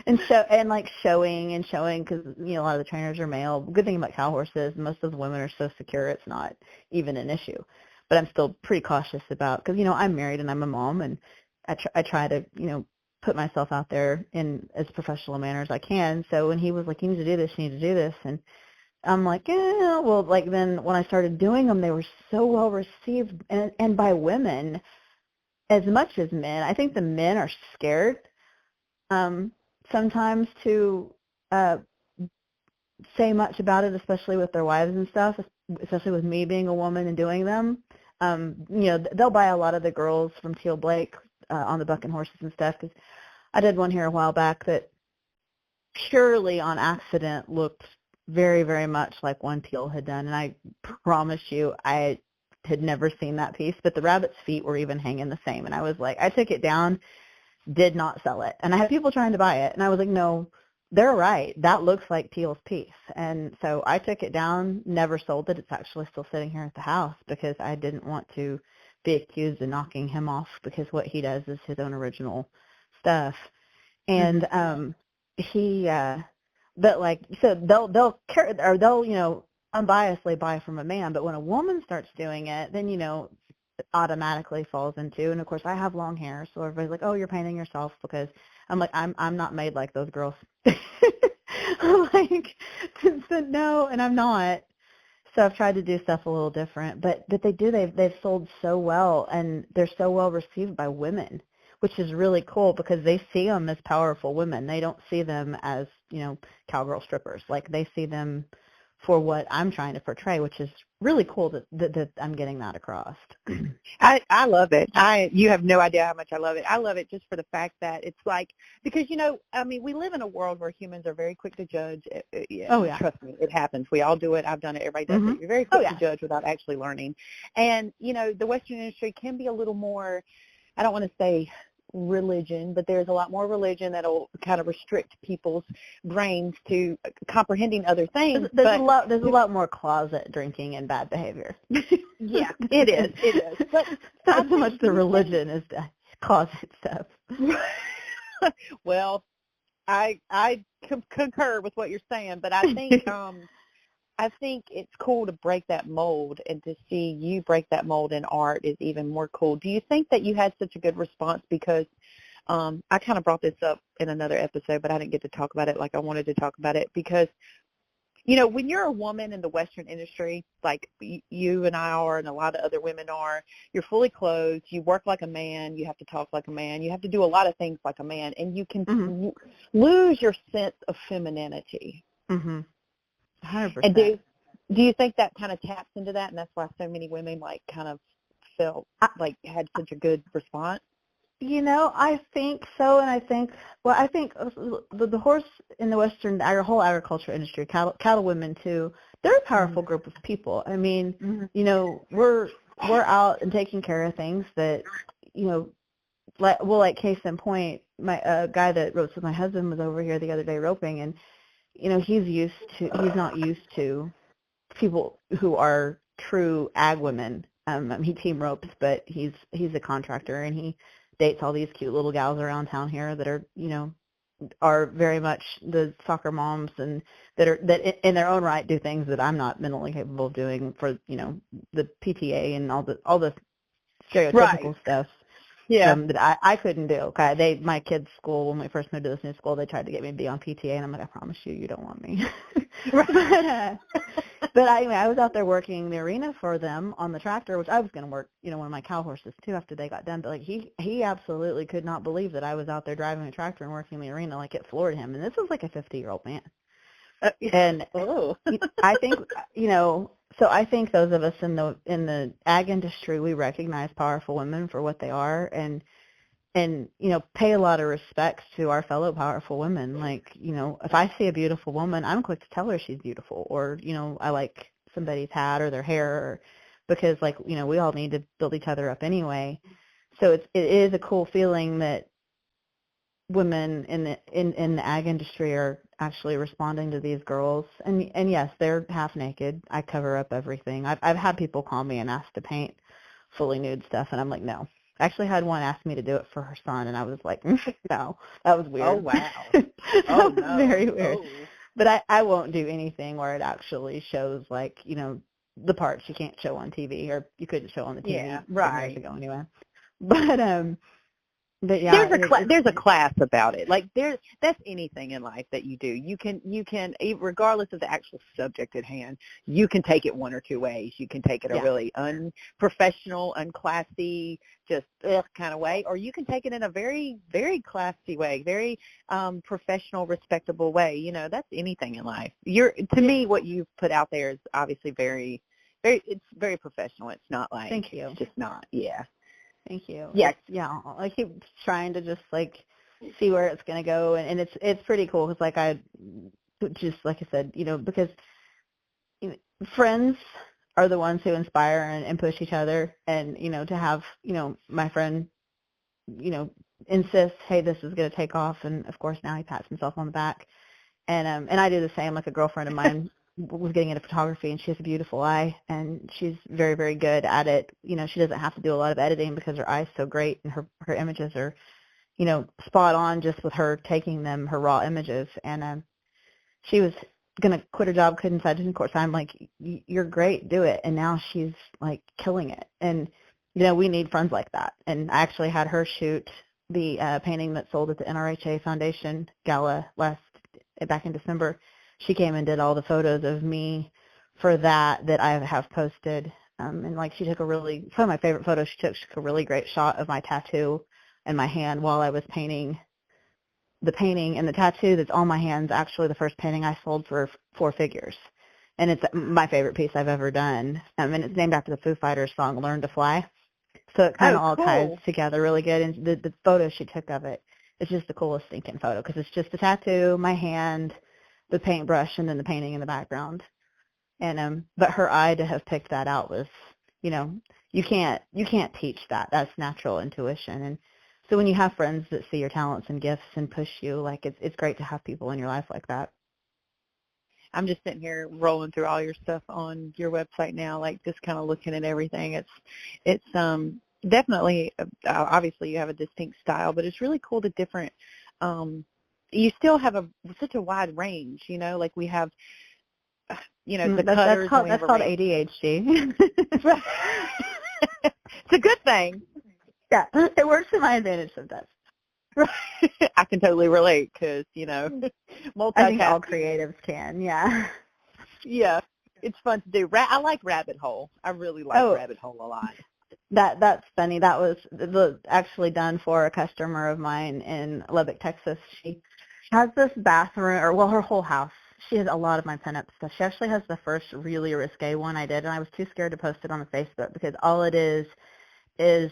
and like showing, because you know, a lot of the trainers are male. Good thing about cowhorses, most of the women are so secure it's not even an issue. But I'm still pretty cautious about, because, you know, I'm married and I'm a mom, and I try to, you know, put myself out there in as professional a manner as I can. So when he was like, you need to do this, and I'm like, yeah, well, like, then when I started doing them, they were so well received, and by women as much as men. I think the men are scared sometimes to say much about it, especially with their wives and stuff, especially with me being a woman and doing them. You know, they'll buy a lot of the girls from Teal Blake on the bucking horses and stuff, because I did one here a while back that purely on accident looked very, very much like one Teal had done, and I promise you I had never seen that piece, but the rabbit's feet were even hanging the same, and I was like, I took it down, did not sell it, and I had people trying to buy it, and I was like, no, they're right, that looks like Teal's piece. And so I took it down, never sold it. It's actually still sitting here at the house, because I didn't want to be accused of knocking him off, because what he does is his own original stuff. And but like, so they'll you know, unbiasedly buy from a man, but when a woman starts doing it, then, you know, it automatically falls into, and of course I have long hair, so everybody's like, oh, you're painting yourself, because I'm like, I'm not made like those girls. I'm like, no, and I'm not. So I've tried to do stuff a little different, but they've sold so well, and they're so well received by women, which is really cool, because they see them as powerful women. They don't see them as cowgirl strippers. Like, they see them for what I'm trying to portray, which is really cool that I'm getting that across. I love it. You have no idea how much I love it. I love it just for the fact that it's like, because, we live in a world where humans are very quick to judge. Oh, yeah. Trust me, it happens. We all do it. I've done it. Everybody does it. You're very quick to judge without actually learning. And, the Western industry can be a little more, I don't want to say religion, but there's a lot more religion that'll kind of restrict people's brains to comprehending other things. There's a lot more closet drinking and bad behavior. Yeah, it is. But not so much the religion as the closet stuff. Well, I concur with what you're saying, but I think I think it's cool to break that mold, and to see you break that mold in art is even more cool. Do you think that you had such a good response? Because I kind of brought this up in another episode, but I didn't get to talk about it like I wanted to talk about it, because, when you're a woman in the Western industry, like you and I are and a lot of other women are, you're fully clothed, you work like a man, you have to talk like a man, you have to do a lot of things like a man, and you can lose your sense of femininity. 100%. And do you think that kind of taps into that, and that's why so many women kind of felt like had such a good response? I think so, and I think the horse in the Western, our whole agriculture industry, cattle women too, they're a powerful group of people. I mean, we're out and taking care of things that, like case in point, my guy that ropes with my husband was over here the other day roping, and he's not used to people who are true ag women. He team ropes, but he's a contractor, and he dates all these cute little gals around town here that are very much the soccer moms, and that in their own right do things that I'm not mentally capable of doing for the PTA and all the stereotypical stuff. Yeah. That I couldn't do. Okay, my kids' school, when we first moved to this new school, they tried to get me to be on PTA, and I'm like, I promise you don't want me. But anyway, I was out there working the arena for them on the tractor, which I was going to work, one of my cow horses too after they got done. But like he absolutely could not believe that I was out there driving a tractor and working the arena. Like, it floored him. And this was like a 50-year-old man. And I think, so I think those of us in the ag industry, we recognize powerful women for what they are, and pay a lot of respect to our fellow powerful women. Like, if I see a beautiful woman, I'm quick to tell her she's beautiful, or, I like somebody's hat or their hair, because we all need to build each other up anyway. So it is a cool feeling that women in the ag industry are actually responding to these girls, and yes, they're half naked. I cover up everything. I've had people call me and ask to paint fully nude stuff, and I'm like, no. I actually had one ask me to do it for her son, and I was like, no, that was weird. Oh, wow. That was very weird. Oh. But I won't do anything where it actually shows, the parts you can't show on TV, or you couldn't show on the TV. Yeah, right. Years ago anyway. But yeah, there's a class about it. Like, that's anything in life that you do. You can, regardless of the actual subject at hand, you can take it one or two ways. You can take it a really unprofessional, unclassy, just kind of way, or you can take it in a very, very classy way, very professional, respectable way. That's anything in life. To me, what you've put out there is obviously very, very, it's very professional. It's not like, thank you. It's just not, yeah. Thank you. Yes. Yeah. I keep trying to just see where it's going to go, and it's pretty cool because I just, like I said, because friends are the ones who inspire and push each other, and to have my friend insist, hey, this is going to take off, and of course now he pats himself on the back, and I do the same. Like, a girlfriend of mine was getting into photography, and she has a beautiful eye, and she's very, very good at it. She doesn't have to do a lot of editing because her eye's so great, and her images are spot on just with her taking them, her raw images. And she was going to quit her job, couldn't decide to, of course I'm like, you're great, do it. And now she's killing it. And we need friends like that. And I actually had her shoot the painting that sold at the NRHA Foundation Gala back in December. She came and did all the photos of me for that I have posted. And she took one of my favorite photos she took a really great shot of my tattoo and my hand while I was painting the painting and the tattoo that's on my hands, actually the first painting I sold for 4 figures. And it's my favorite piece I've ever done. And it's named after the Foo Fighters song, Learn to Fly. So it kind of all ties together really good. And the photo she took of it, it's just the coolest stinking photo because it's just the tattoo, my hand, the paintbrush, and then the painting in the background. And but her eye to have picked that out was, you know, you can't teach that. That's natural intuition. And so when you have friends that see your talents and gifts and push you, like it's great to have people in your life like that. I'm just sitting here rolling through all your stuff on your website now, like just kind of looking at everything. It's definitely, obviously you have a distinct style, but it's really cool the different, you still have such a wide range, you know, like we have, you know, the cutters. That's called ADHD. It's a good thing. Yeah, it works to my advantage sometimes. I can totally relate because, you know, multitasking. I think all creatives can, yeah. Yeah, it's fun to do. I like Rabbit Hole. I really like Rabbit Hole a lot. That's funny. That was actually done for a customer of mine in Lubbock, Texas. She has this bathroom, her whole house. She has a lot of my pinup stuff. She actually has the first really risque one I did, and I was too scared to post it on the Facebook because all it is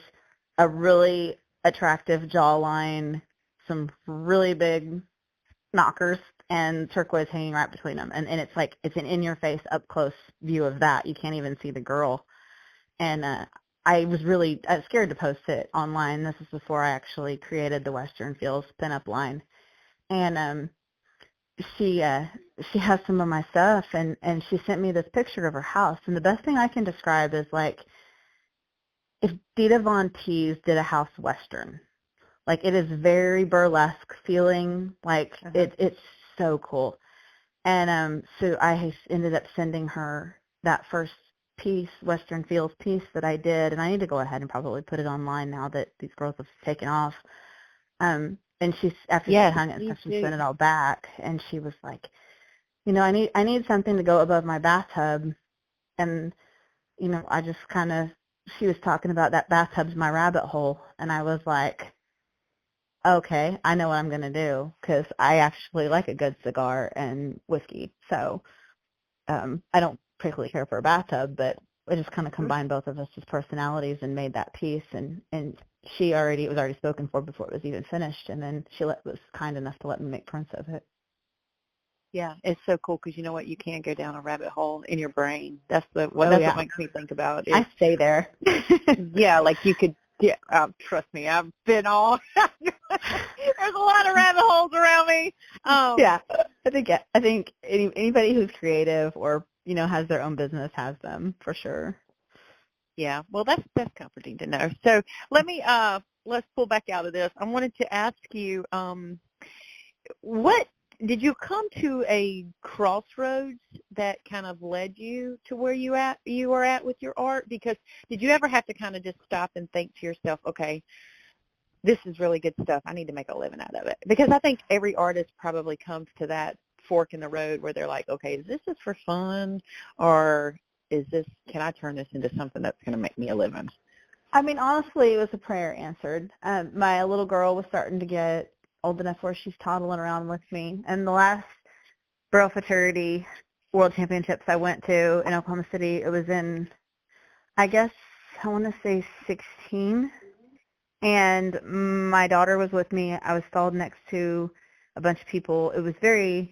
a really attractive jawline, some really big knockers, and turquoise hanging right between them. And it's like it's an in-your-face, up-close view of that. You can't even see the girl. And I was really scared to post it online. This is before I actually created the Western Feels pinup line. And she has some of my stuff, and she sent me this picture of her house. And the best thing I can describe is like if Dita Von Teese did a house Western. Like it is very burlesque feeling. Like it's so cool. And so I ended up sending her that first piece, Western Feels piece that I did, and I need to go ahead and probably put it online now that these girls have taken off. And she after she hung it and stuff, she sent it all back, and she was like, you know, I need something to go above my bathtub. And you know, I just kind of, she was talking about that bathtub's my rabbit hole, and I was like, okay, I know what I'm going to do because I actually like a good cigar and whiskey. So I don't particularly care for a bathtub, but I just kind of combined both of us as personalities and made that piece. And it was already spoken for before it was even finished, and then she was kind enough to let me make prints of it. Yeah, it's so cool because you know what? You can go down a rabbit hole in your brain. That's what makes me think about it. I stay there. Yeah, like you could. Yeah, trust me, I've been all. There's a lot of rabbit holes around me. Yeah, I think anybody who's creative or you know has their own business has them for sure. Yeah, well, that's comforting to know. So let's pull back out of this. I wanted to ask you, what did you come to a crossroads that kind of led you to where you are at with your art? Because did you ever have to kind of just stop and think to yourself, okay, this is really good stuff. I need to make a living out of it. Because I think every artist probably comes to that fork in the road where they're like, okay, is this just for fun, or can I turn this into something that's going to make me a living? I mean, honestly, it was a prayer answered. My little girl was starting to get old enough where she's toddling around with me. And the last Barrel Fraternity World Championships I went to in Oklahoma City, it was in, I guess, I want to say 16. And my daughter was with me. I was stalled next to a bunch of people. It was the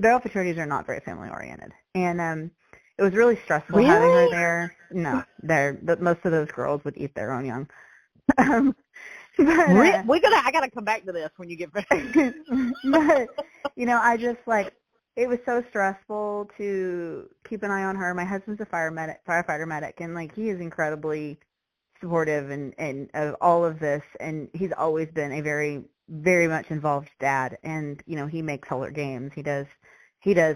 Barrel Fraternities are not very family oriented. And it was really stressful having her there. No, most of those girls would eat their own young. But, I gotta come back to this when you get back. But you know, I just like it was so stressful to keep an eye on her. My husband's a firefighter medic, and like he is incredibly supportive and of all of this, and he's always been a very, very much involved dad. And you know, he makes color games. He does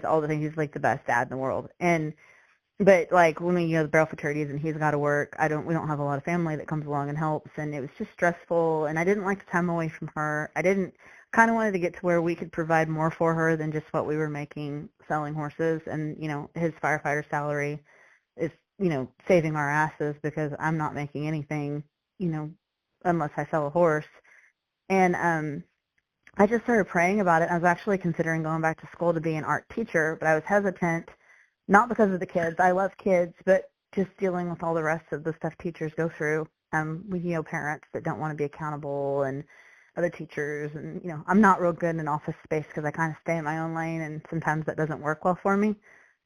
all the things. He's like the best dad in the world. But like when we the barrel fraternities and he's got to work, we don't have a lot of family that comes along and helps, and it was just stressful, and I didn't like the time away from her. I kind of wanted to get to where we could provide more for her than just what we were making selling horses. And you know, his firefighter salary is saving our asses because I'm not making anything unless I sell a horse. And I just started praying about it. I was actually considering going back to school to be an art teacher, but I was hesitant, not because of the kids. I love kids, but just dealing with all the rest of the stuff teachers go through. With, parents that don't want to be accountable and other teachers. And, I'm not real good in office space because I kind of stay in my own lane, and sometimes that doesn't work well for me.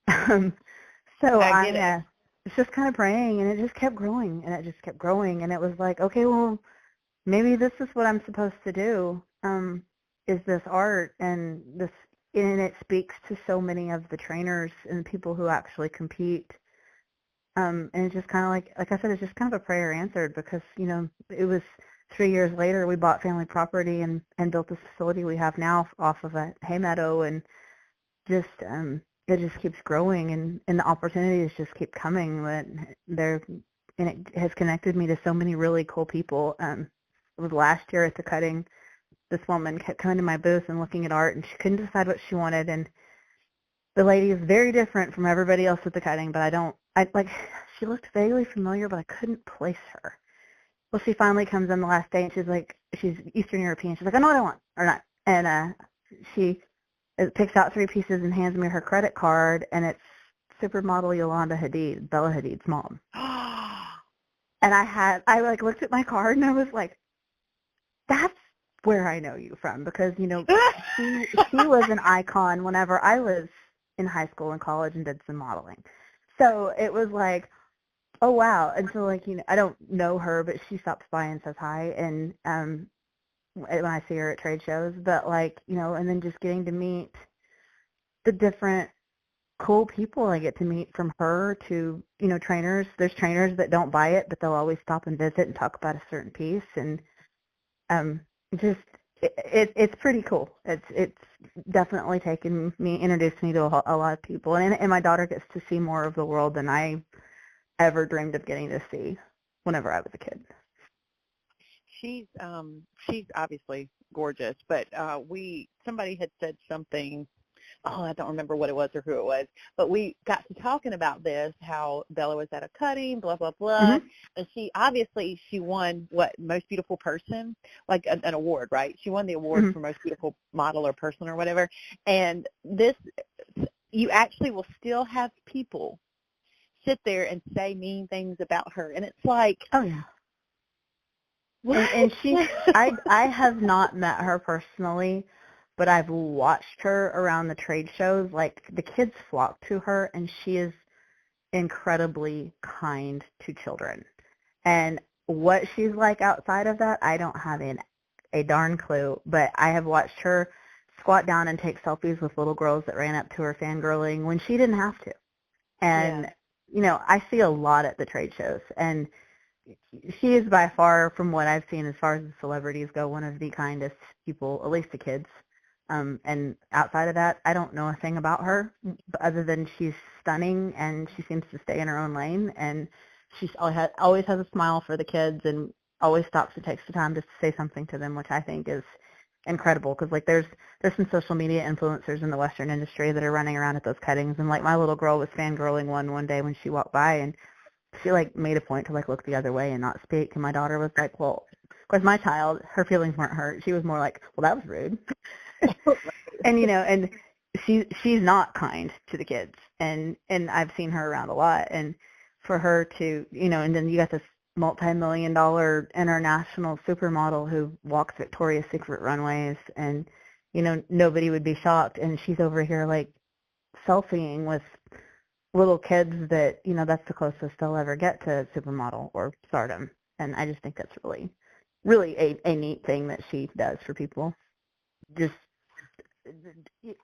So I get I it. was just kind of praying, and it just kept growing, and it just kept growing. And it was like, okay, well, maybe this is what I'm supposed to do, is this art, and it speaks to so many of the trainers and people who actually compete. And it's just kind of like I said, it's just kind of a prayer answered because, it was 3 years later we bought family property and built this facility we have now off of a hay meadow, and just, it just keeps growing, and the opportunities just keep coming and it has connected me to so many really cool people. It was last year at the cutting, this woman kept coming to my booth and looking at art, and she couldn't decide what she wanted, and the lady is very different from everybody else at the cutting, but she looked vaguely familiar, but I couldn't place her. Well, she finally comes in the last day, and she's Eastern European. She's like, I know what I want, or not. And she picks out 3 pieces and hands me her credit card, and it's supermodel Yolanda Hadid, Bella Hadid's mom. And I looked at my card, and I was like, that's where I know you from, because, she was an icon whenever I was in high school and college and did some modeling. So it was like, oh, wow. And so, I don't know her, but she stops by and says hi, and when I see her at trade shows. But, and then just getting to meet the different cool people I get to meet, from her to, trainers. There's trainers that don't buy it, but they'll always stop and visit and talk about a certain piece. And just it's pretty cool. It's definitely introduced me to a lot of people, and my daughter gets to see more of the world than I ever dreamed of getting to see whenever I was a kid. She's obviously gorgeous, but somebody had said something. Oh, I don't remember what it was or who it was, but we got to talking about this, how Bella was at a cutting, blah, blah, blah, and she won, most beautiful person, like an award, right? She won the award for most beautiful model or person or whatever, and you actually will still have people sit there and say mean things about her, and it's like, oh, yeah. What? And I have not met her personally, but I've watched her around the trade shows. Like, the kids flock to her, and she is incredibly kind to children. And what she's like outside of that, I don't have a darn clue, but I have watched her squat down and take selfies with little girls that ran up to her fangirling when she didn't have to. And, I see a lot at the trade shows, and she is by far, from what I've seen as far as the celebrities go, one of the kindest people, at least the kids. And outside of that, I don't know a thing about her, other than she's stunning and she seems to stay in her own lane, and she always has a smile for the kids and always stops and takes the time to say something to them, which I think is incredible, because there's some social media influencers in the Western industry that are running around at those cuttings, and my little girl was fangirling one day when she walked by, and she made a point to look the other way and not speak, and my daughter was like, well, of course my child, her feelings weren't hurt. She was more like, well, that was rude. And and she's not kind to the kids, and I've seen her around a lot, and for her to and then you got this multi-million-dollar international supermodel who walks Victoria's Secret runways, and nobody would be shocked, and she's over here selfieing with little kids that that's the closest they'll ever get to supermodel or stardom, and I just think that's really a neat thing that she does for people. Just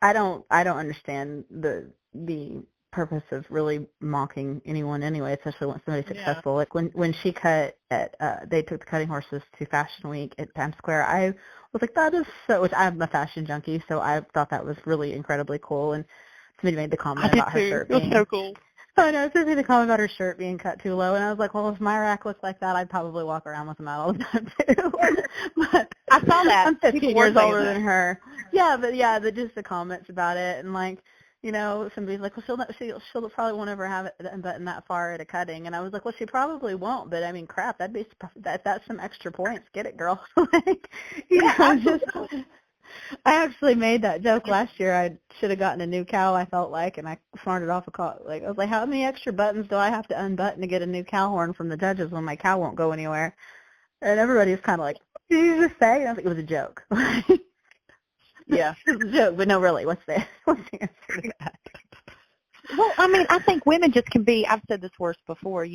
I don't understand the purpose of really mocking anyone anyway, especially when somebody's successful. Like when she cut at they took the cutting horses to Fashion Week at Times Square, I was like, that is so, which I'm a fashion junkie, so I thought that was really incredibly cool. And somebody made the comment about her shirt being, it was so cool. I know, somebody made the comment about her shirt being cut too low, and I was like, well, if my rack looked like that, I'd probably walk around with them out all the time too. But I saw that. I'm 15 years older than her. Yeah, but just the comments about it, and somebody's like, well, she'll probably won't ever have it button that far at a cutting, and I was like, well, she probably won't, but I mean, crap, that's some extra points. Get it, girl. I actually made that joke last year. I should have gotten a new cow, I felt like, and I farted off a call. Like, I was like, how many extra buttons do I have to unbutton to get a new cow horn from the judges when my cow won't go anywhere? And everybody was kind of like, what did you just say? And I was like, it was a joke. Yeah. It was a joke, but no, really, what's the answer to that? Well, I mean, I think women just can be, I've said this worse before,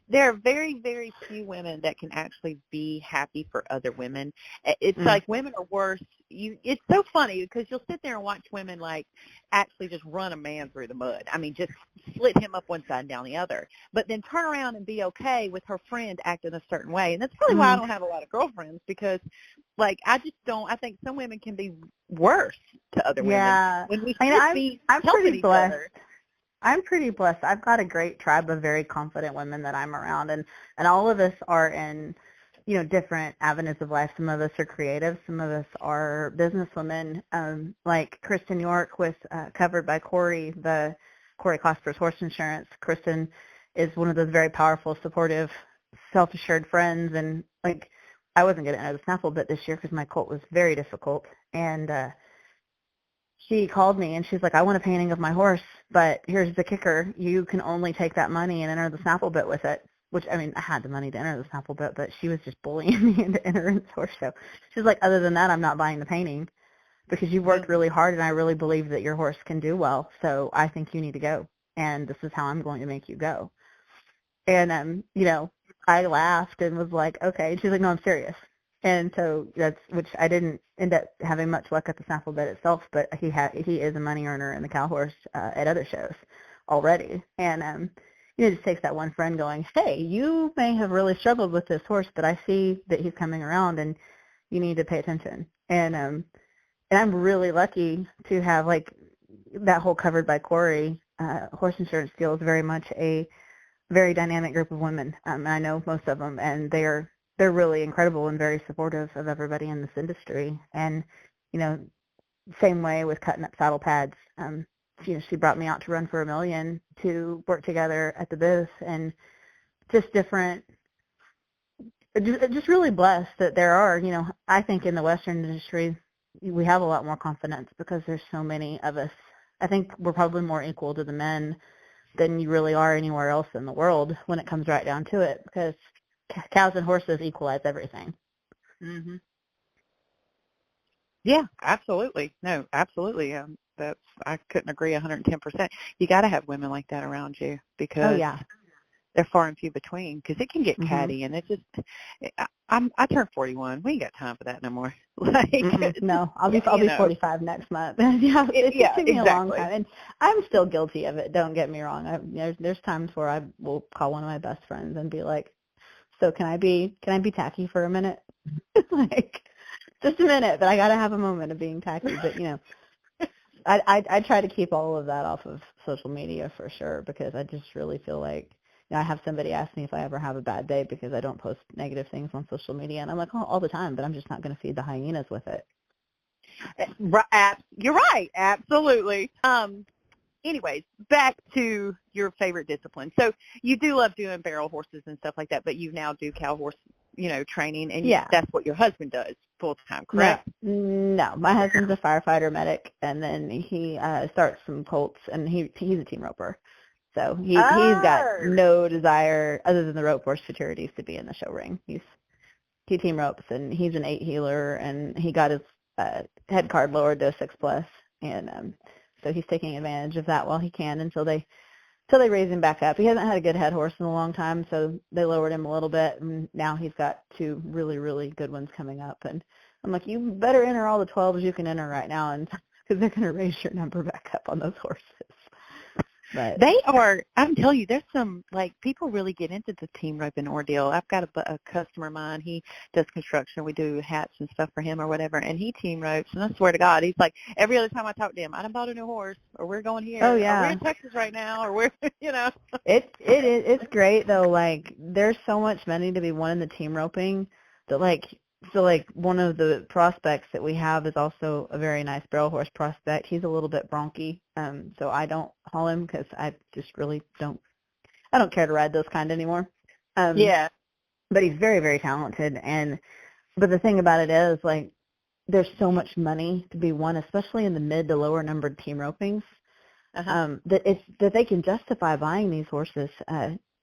there are very, very few women that can actually be happy for other women. It's like women are worse. It's so funny because you'll sit there and watch women like actually just run a man through the mud. I mean, just split him up one side and down the other, but then turn around and be okay with her friend acting a certain way. And that's probably why I don't have a lot of girlfriends because like, I think some women can be worse to other women when we should be helping each other. I'm pretty blessed. I've got a great tribe of very confident women that I'm around, and all of us are in, different avenues of life. Some of us are creative. Some of us are businesswomen, like Kristen York with Covered by Corey, the Corey Cosper's horse insurance. Kristen is one of those very powerful, supportive, self-assured friends, and like, I wasn't going to enter the snaffle bit this year because my colt was very difficult. And she called me and she's like, I want a painting of my horse, but here's the kicker. You can only take that money and enter the snaffle bit with it, which, I mean, I had the money to enter the snaffle bit, but she was just bullying me into entering this horse show. She's like, other than that, I'm not buying the painting because you've worked really hard and I really believe that your horse can do well. So I think you need to go. And this is how I'm going to make you go. And, I laughed and was like, okay. And she's like, no, I'm serious. And so which I didn't end up having much luck at the snaffle bit itself, but he is a money earner in the cow horse at other shows already. And, it just takes that one friend going, hey, you may have really struggled with this horse, but I see that he's coming around and you need to pay attention. And I'm really lucky to have like that whole Covered by Corey horse insurance deal is very much a very dynamic group of women. I know most of them, and they're really incredible and very supportive of everybody in this industry. And, same way with Cutting Up Saddle Pads. She brought me out to Run for $1 Million to work together at the booth, and just just really blessed that there are, I think in the Western industry, we have a lot more confidence because there's so many of us. I think we're probably more equal to the men than you really are anywhere else in the world when it comes right down to it, because cows and horses equalize everything. Mhm. Yeah, absolutely. No, absolutely. I couldn't agree 110%. You got to have women like that around you because they're far and few between. Because it can get catty, and it just. I turned 41. We ain't got time for that no more. No, I'll be 45 next month. It took me a long time, and I'm still guilty of it. Don't get me wrong. There's times where I will call one of my best friends and be like, "So can I be tacky for a minute?" Like, just a minute, but I got to have a moment of being tacky. But I try to keep all of that off of social media for sure, because I just really feel like. I have somebody ask me if I ever have a bad day because I don't post negative things on social media, and I'm like, all the time, but I'm just not going to feed the hyenas with it. You're right, absolutely. Anyways, back to your favorite discipline. So you do love doing barrel horses and stuff like that, but you now do cow horse, training, and that's what your husband does full time, correct? No, my husband's a firefighter medic, and then he starts some colts, and he's a team roper. So he's got no desire other than the rope horse futurities to be in the show ring. He team ropes, and he's an 8 heeler, and he got his head card lowered to a 6+, and so he's taking advantage of that while he can until they raise him back up. He hasn't had a good head horse in a long time, so they lowered him a little bit, and now he's got 2 really, really good ones coming up. And I'm like, you better enter all the 12s you can enter right now, and because they're going to raise your number back up on those horses. But they are, I'm telling you, there's some, people really get into the team roping ordeal. I've got a customer of mine. He does construction. We do hats and stuff for him or whatever, and he team ropes, and I swear to God, he's like, every other time I talk to him, I done bought a new horse, or we're going here, or we're in Texas right now, or we're, It's great, though. There's so much money to be won in the team roping that, So, one of the prospects that we have is also a very nice barrel horse prospect. He's a little bit bronky, so I don't haul him because I just really don't care to ride those kind anymore. But he's very, very talented. But the thing about it is, there's so much money to be won, especially in the mid to lower numbered team ropings, that they can justify buying these horses.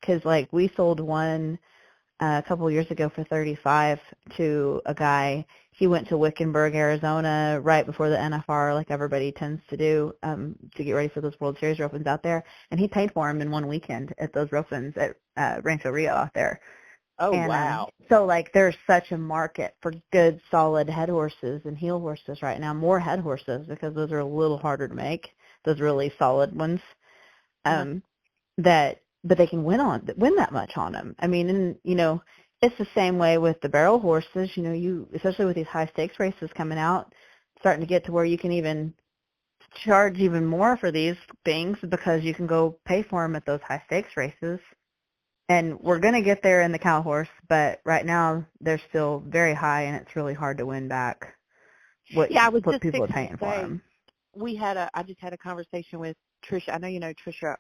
Because like we sold one a couple of years ago for 35 to a guy. He went to Wickenburg, Arizona, right before the NFR, like everybody tends to do, to get ready for those World Series ropings out there. And he paid for him in one weekend at those ropings at Rancho Rio out there. Oh, And, wow. So, like, there's such a market for good, solid head horses and heel horses right now, more head horses because those are a little harder to make, those really solid ones, but they can win that much on them. I mean, and, you know, it's the same way with the barrel horses. You know, especially with these high stakes races coming out, starting to get to where you can even charge even more for these things because you can go pay for them at those high stakes races. And we're going to get there in the cow horse, but right now they're still very high, and it's really hard to win back what people are paying for them. I just had a conversation with Trisha. I know you know Trisha,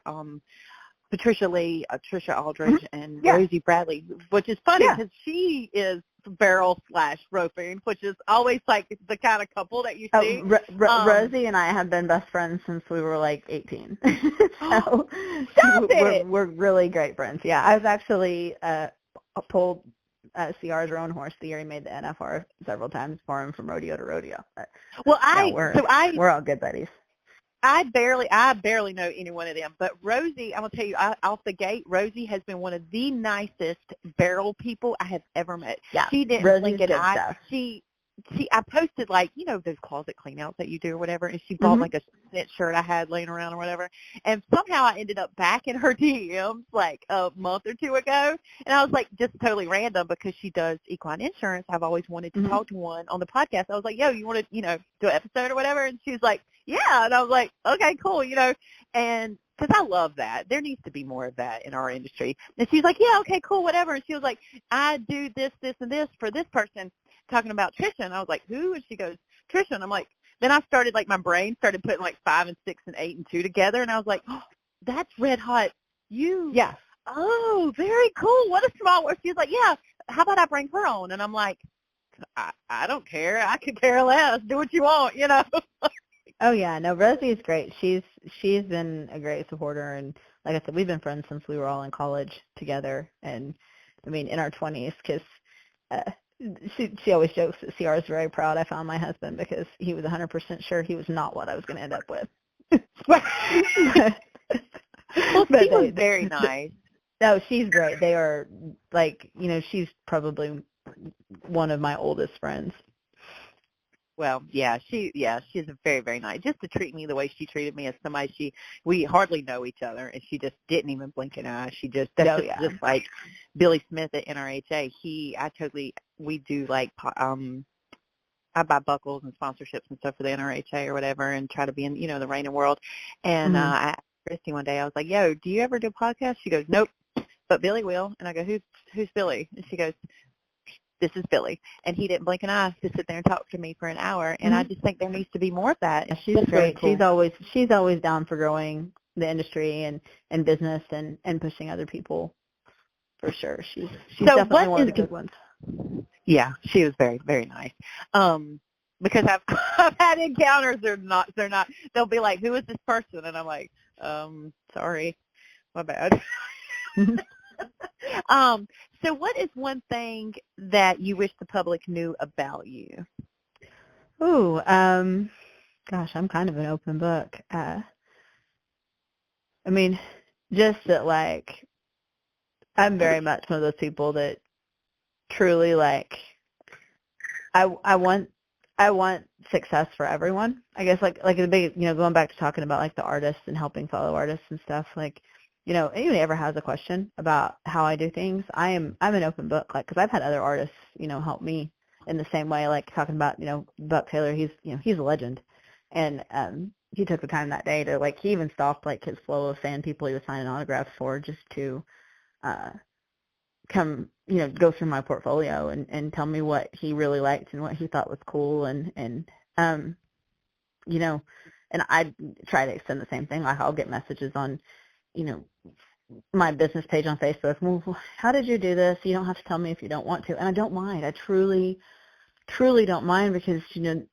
Patricia Lee, Trisha Aldridge, and Rosie Bradley, which is funny because she is barrel / roping, which is always like the kind of couple that you see. Rosie and I have been best friends since we were like 18. So we're really great friends. Yeah, I was actually pulled CR's own horse the year he made the NFR several times for him from rodeo to rodeo. But, well, we're all good buddies. I barely know any one of them, but Rosie, I'm going to tell you, off the gate, Rosie has been one of the nicest barrel people I have ever met. Yeah, she didn't Rosie's blink an eye. stuff. I posted, like, you know, those closet clean outs that you do or whatever, and she bought like a knit shirt I had laying around or whatever, and somehow I ended up back in her DMs like a month or two ago, and I was like, just totally random because she does equine insurance. I've always wanted to talk to one on the podcast. I was like, yo, you want to, you know, do an episode or whatever? And she was like, yeah, and I was like, okay, cool, you know, and because I love that. There needs to be more of that in our industry. And she was like, yeah, okay, cool, whatever. And she was like, I do this, this, and this for this person, talking about Trisha. And I was like, who? And she goes, Trisha. And I'm like, then I started, like, my brain started putting, like, 5 and 6 and 8 and 2 together. And I was like, oh, that's Red Hot. Yeah. Oh, very cool. What a small world. She was like, yeah, how about I bring her on? And I'm like, I don't care. I could care less. Do what you want, you know. Oh yeah, no, Rosie is great. She's been a great supporter, and like I said, we've been friends since we were all in college together, and I mean in our 20s. Because she always jokes that CR is very proud I found my husband because he was 100% sure he was not what I was going to end up with. Well, she was very nice. No, she's great. They are, like, you know, she's probably one of my oldest friends. Well, she's very, very nice. Just to treat me the way she treated me as somebody we hardly know each other, and she just didn't even blink an eye. She just just like Billy Smith at NRHA. We do like I buy buckles and sponsorships and stuff for the NRHA or whatever, and try to be in, you know, the reining world. And I asked Christy one day, I was like, yo, do you ever do a podcast? She goes, nope, but Billy will. And I go, who's Billy? And she goes, this is Billy. And he didn't blink an eye to sit there and talk to me for an hour. And I just think there needs to be more of that. Yeah, she's great. Really cool. She's always down for growing the industry and business and pushing other people, for sure. She's definitely one of the good ones. Yeah, she was very, very nice. Because I've had encounters, they'll be like, who is this person? And I'm like, sorry, my bad. So what is one thing that you wish the public knew about you? Ooh, gosh, I'm kind of an open book. I mean, just that, like, I'm very much one of those people that truly, like, I want success for everyone. I guess, like the big, you know, going back to talking about, like, the artists and helping fellow artists and stuff, like, you know, anyone ever has a question about how I do things, I'm an open book, like, because I've had other artists, you know, help me in the same way, like talking about, you know, Buck Taylor, he's a legend, and he took the time that day to, like, he even stopped, like, his flow of fan people he was signing autographs for just to come, you know, go through my portfolio and tell me what he really liked and what he thought was cool, and you know, and I try to extend the same thing. Like, I'll get messages on, you know, my business page on Facebook. Well, how did you do this? You don't have to tell me if you don't want to. And I don't mind. I truly truly don't mind because,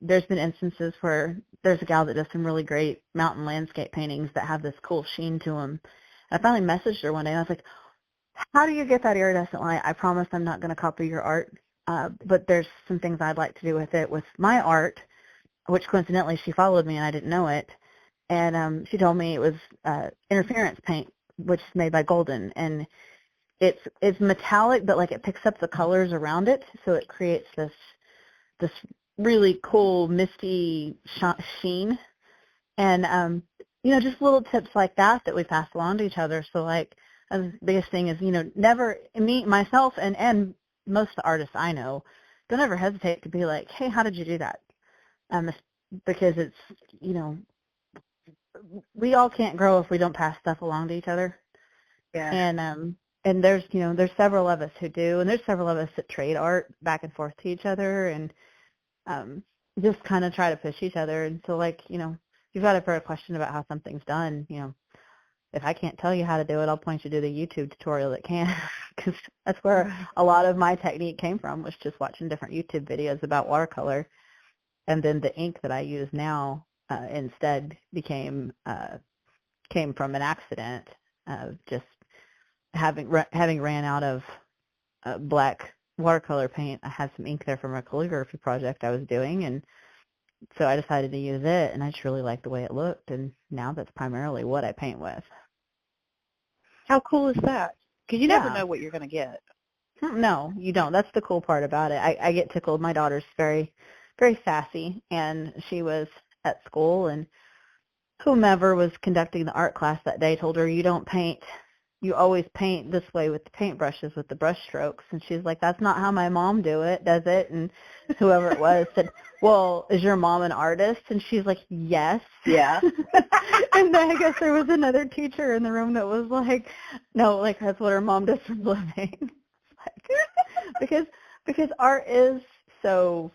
there's been instances where there's a gal that does some really great mountain landscape paintings that have this cool sheen to them. I finally messaged her one day and I was like, how do you get that iridescent light? I promise I'm not going to copy your art, but there's some things I'd like to do with it with my art, which coincidentally she followed me and I didn't know it. And she told me it was interference paint, which is made by Golden. And it's metallic, but like it picks up the colors around it, so it creates this really cool misty sheen. And just little tips like that we pass along to each other. So like the biggest thing is never myself and most of the artists I know don't ever hesitate to be like, hey, how did you do that? Because it's we all can't grow if we don't pass stuff along to each other. Yeah. And there's several of us who do, and there's several of us that trade art back and forth to each other, and just kind of try to push each other. And so, like, if you've got a question about how something's done, if I can't tell you how to do it, I'll point you to the YouTube tutorial that can, because that's where a lot of my technique came from, was just watching different YouTube videos about watercolor. And then the ink that I use now instead came from an accident, just having ran out of black watercolor paint. I had some ink there from a calligraphy project I was doing, and so I decided to use it, and I just really liked the way it looked, and now that's primarily what I paint with. How cool is that? Because you never know what you're going to get. No, you don't. That's the cool part about it. I get tickled. My daughter's very, very sassy, and she was at school, and whomever was conducting the art class that day told her, you always paint this way with the paintbrushes, with the brush strokes. And she's like, that's not how my mom does it. And whoever it was said, well, is your mom an artist? And she's like, yes. Yeah. And then I guess there was another teacher in the room that was like, no, like that's what her mom does for a living. because art is so,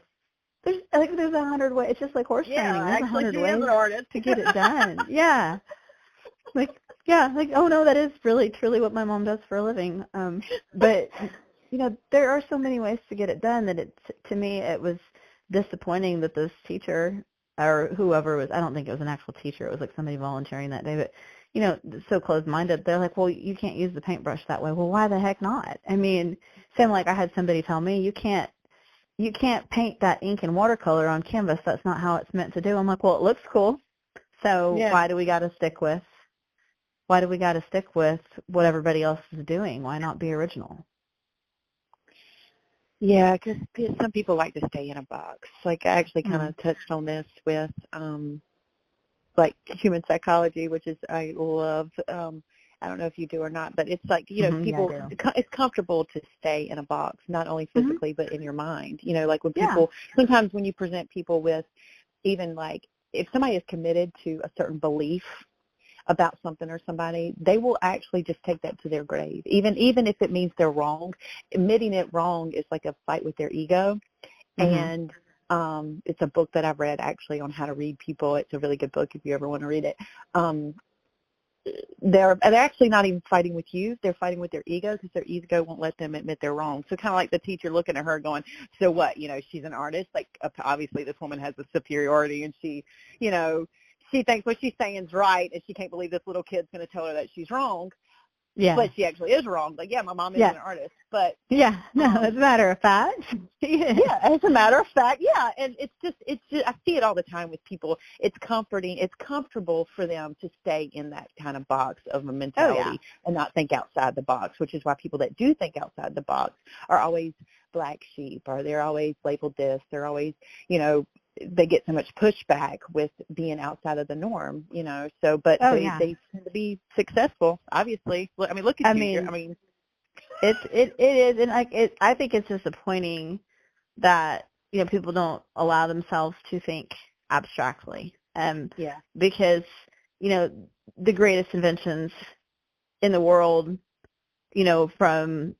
there's 100 ways. It's just like horse training. There's 100 ways to get it done. Yeah. Oh no, that is really truly what my mom does for a living. But there are so many ways to get it done that to me it was disappointing that this teacher or whoever was, I don't think it was an actual teacher, it was like somebody volunteering that day, but so closed-minded. They're like, well, you can't use the paintbrush that way. Well, why the heck not? I mean, same like I had somebody tell me, you can't paint that ink and watercolor on canvas. That's not how it's meant to do. I'm like, well, it looks cool. So why do we got to stick with what everybody else is doing? Why not be original? Yeah, because some people like to stay in a box. Like I actually kind of touched on this with like human psychology, which is I love. I don't know if you do or not, but it's like, people, it's comfortable to stay in a box, not only physically, but in your mind. Like when people, sometimes when you present people with even like, if somebody is committed to a certain belief about something or somebody, they will actually just take that to their grave. Even if it means they're wrong, admitting it wrong is like a fight with their ego. And it's a book that I've read actually on how to read people. It's a really good book if you ever want to read it. They're actually not even fighting with you. They're fighting with their ego because their ego won't let them admit they're wrong. So kind of like the teacher looking at her going, so what? She's an artist. Like obviously this woman has a superiority and she thinks what she's saying is right and she can't believe this little kid's going to tell her that she's wrong. Yeah. But she actually is wrong. Like, my mom is an artist. But no, as a matter of fact. Yeah, as a matter of fact, yeah. And it's just I see it all the time with people. It's comforting. It's comfortable for them to stay in that kind of box of a mentality and not think outside the box, which is why people that do think outside the box are always black sheep, or they're always labeled this. They're always, they get so much pushback with being outside of the norm, so, but they tend to be successful, obviously. Look at you. It is, and I think it's disappointing that, people don't allow themselves to think abstractly. Because, the greatest inventions in the world, from,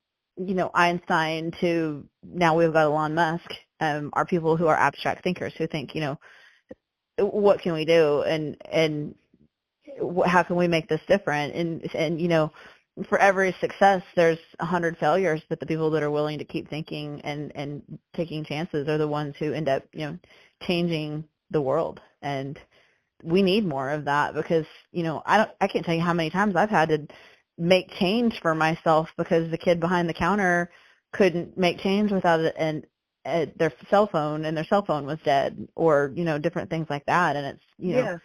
Einstein to now we've got Elon Musk, are people who are abstract thinkers who think, what can we do and how can we make this different? And for every success, there's 100 failures, but the people that are willing to keep thinking and taking chances are the ones who end up, changing the world. And we need more of that because, I can't tell you how many times I've had to make change for myself because the kid behind the counter couldn't make change without their cell phone, and their cell phone was dead, or, different things like that. And it's,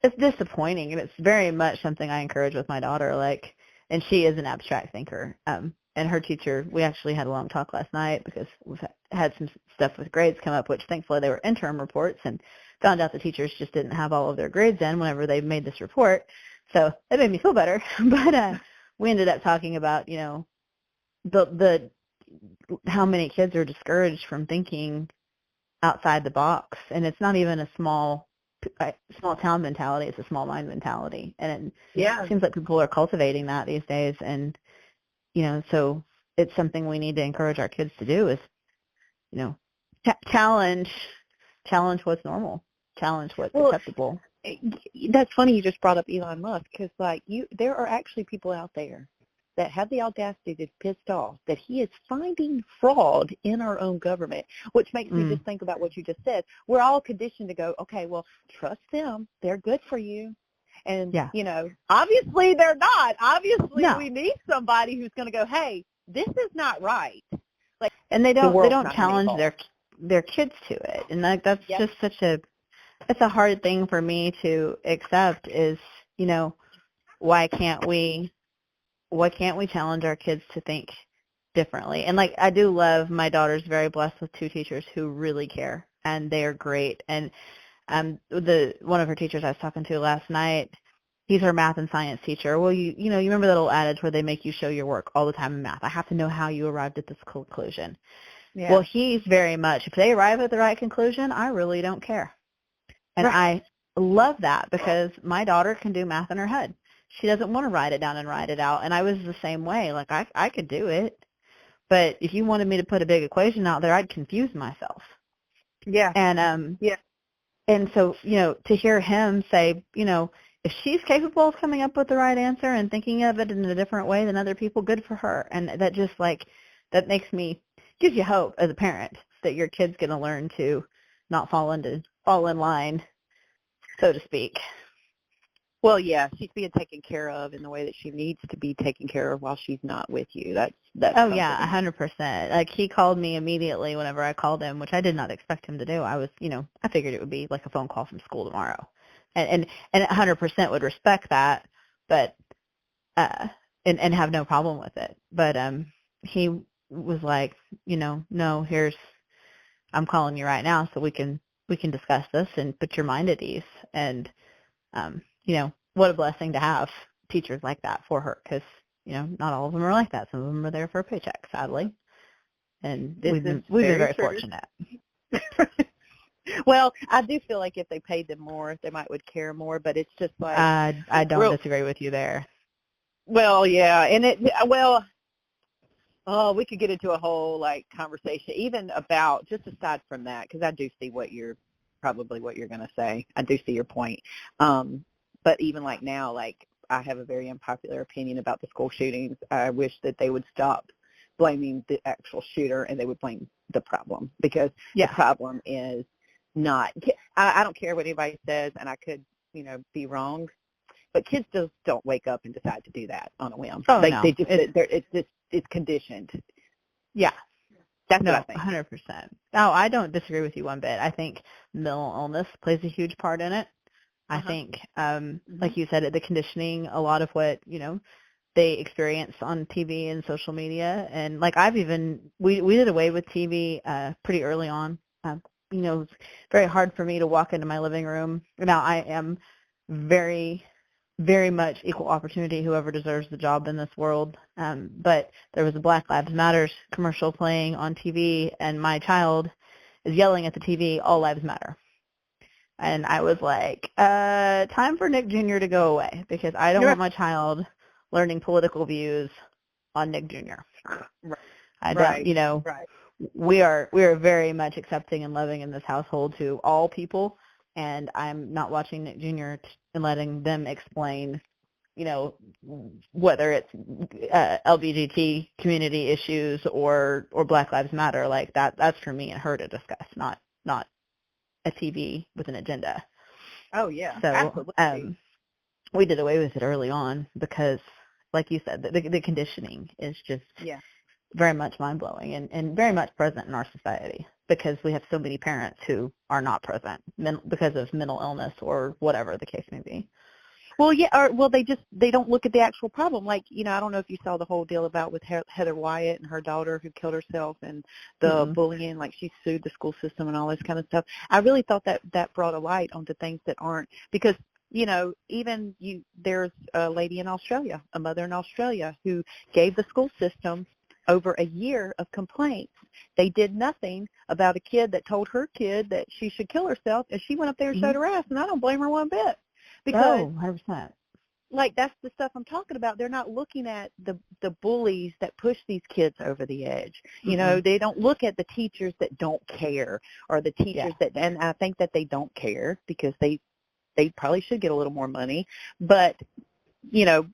it's disappointing, and it's very much something I encourage with my daughter. Like, and she is an abstract thinker. And her teacher, we actually had a long talk last night because we've had some stuff with grades come up, which thankfully they were interim reports, and found out the teachers just didn't have all of their grades in whenever they made this report. So that made me feel better. But we ended up talking about, the how many kids are discouraged from thinking outside the box, and it's not even a small town mentality, it's a small mind mentality, and it seems like people are cultivating that these days. And so it's something we need to encourage our kids to do is challenge what's normal, challenge what's acceptable. That's funny you just brought up Elon Musk, because there are actually people out there that have the audacity to be pissed off that he is finding fraud in our own government, which makes me just think about what you just said. We're all conditioned to go, okay, well, trust them. They're good for you. And, obviously they're not. Obviously we need somebody who's going to go, hey, this is not right. Like, and they don't challenge their kids to it. And that's just it's a hard thing for me to accept is, why can't we challenge our kids to think differently? And I do love, my daughter's very blessed with two teachers who really care, and they are great. And one of her teachers I was talking to last night, he's her math and science teacher. Well, you remember that old adage where they make you show your work all the time in math. I have to know how you arrived at this conclusion. Yeah. Well, he's very much, if they arrive at the right conclusion, I really don't care. And I love that because my daughter can do math in her head. She doesn't want to write it down and write it out. And I was the same way. Like, I could do it. But if you wanted me to put a big equation out there, I'd confuse myself. Yeah. And, and so, to hear him say, if she's capable of coming up with the right answer and thinking of it in a different way than other people, good for her. And that just, that gives you hope as a parent that your kid's going to learn to not fall in line, so to speak. Well, yeah, she's being taken care of in the way that she needs to be taken care of while she's not with you. That's oh, yeah, 100%. Like, he called me immediately whenever I called him, which I did not expect him to do. I was, I figured it would be like a phone call from school tomorrow. And 100% would respect that, but, and have no problem with it. But he was like, no, I'm calling you right now so we can discuss this and put your mind at ease. And, what a blessing to have teachers like that for her, because, not all of them are like that. Some of them are there for a paycheck, sadly. And we've been very fortunate. Well, I do feel like if they paid them more, they would care more, but it's just like... I don't disagree with you there. Well, yeah, and we could get into a whole, conversation, even about, just aside from that, because I do see what you're going to say. I do see your point. But even now, I have a very unpopular opinion about the school shootings. I wish that they would stop blaming the actual shooter and they would blame the problem, because the problem is not, I don't care what anybody says, and I could, be wrong, but kids just don't wake up and decide to do that on a whim. Oh, no. It's conditioned. Yeah. That's what I think. 100%. No, I don't disagree with you one bit. I think mental illness plays a huge part in it. I think, like you said, the conditioning, a lot of what, they experience on TV and social media. And we did away with TV pretty early on. It's very hard for me to walk into my living room. Now, I am very, very much equal opportunity, whoever deserves the job in this world. But there was a Black Lives Matter commercial playing on TV, and my child is yelling at the TV, "All lives matter." And I was like, time for Nick Jr. to go away, because I don't want my child learning political views on Nick Jr. Right. I don't, we are very much accepting and loving in this household to all people, and I'm not watching Nick Jr. and letting them explain you know, whether it's LGBT community issues or Black Lives Matter, like that's for me and her to discuss, not a TV with an agenda. Oh yeah, So absolutely. we did away with it early on because, like you said, the conditioning is just very much mind-blowing and very much present in our society because we have so many parents who are not present because of mental illness or whatever the case may be. Well, yeah, they don't look at the actual problem. Like, you know, I don't know if you saw the whole deal about with Heather Wyatt and her daughter who killed herself and the bullying, like she sued the school system and all this kind of stuff. I really thought that brought a light onto things that aren't, because, you know, there's a lady in Australia, a mother in Australia who gave the school system over a year of complaints. They did nothing about a kid that told her kid that she should kill herself, and she went up there and showed her ass, and I don't blame her one bit. Because, 100%. like, that's the stuff I'm talking about. They're not looking at the bullies that push these kids over the edge. You know, they don't look at the teachers that don't care, or the teachers that, and I think that they don't care because they probably should get a little more money. But, you know,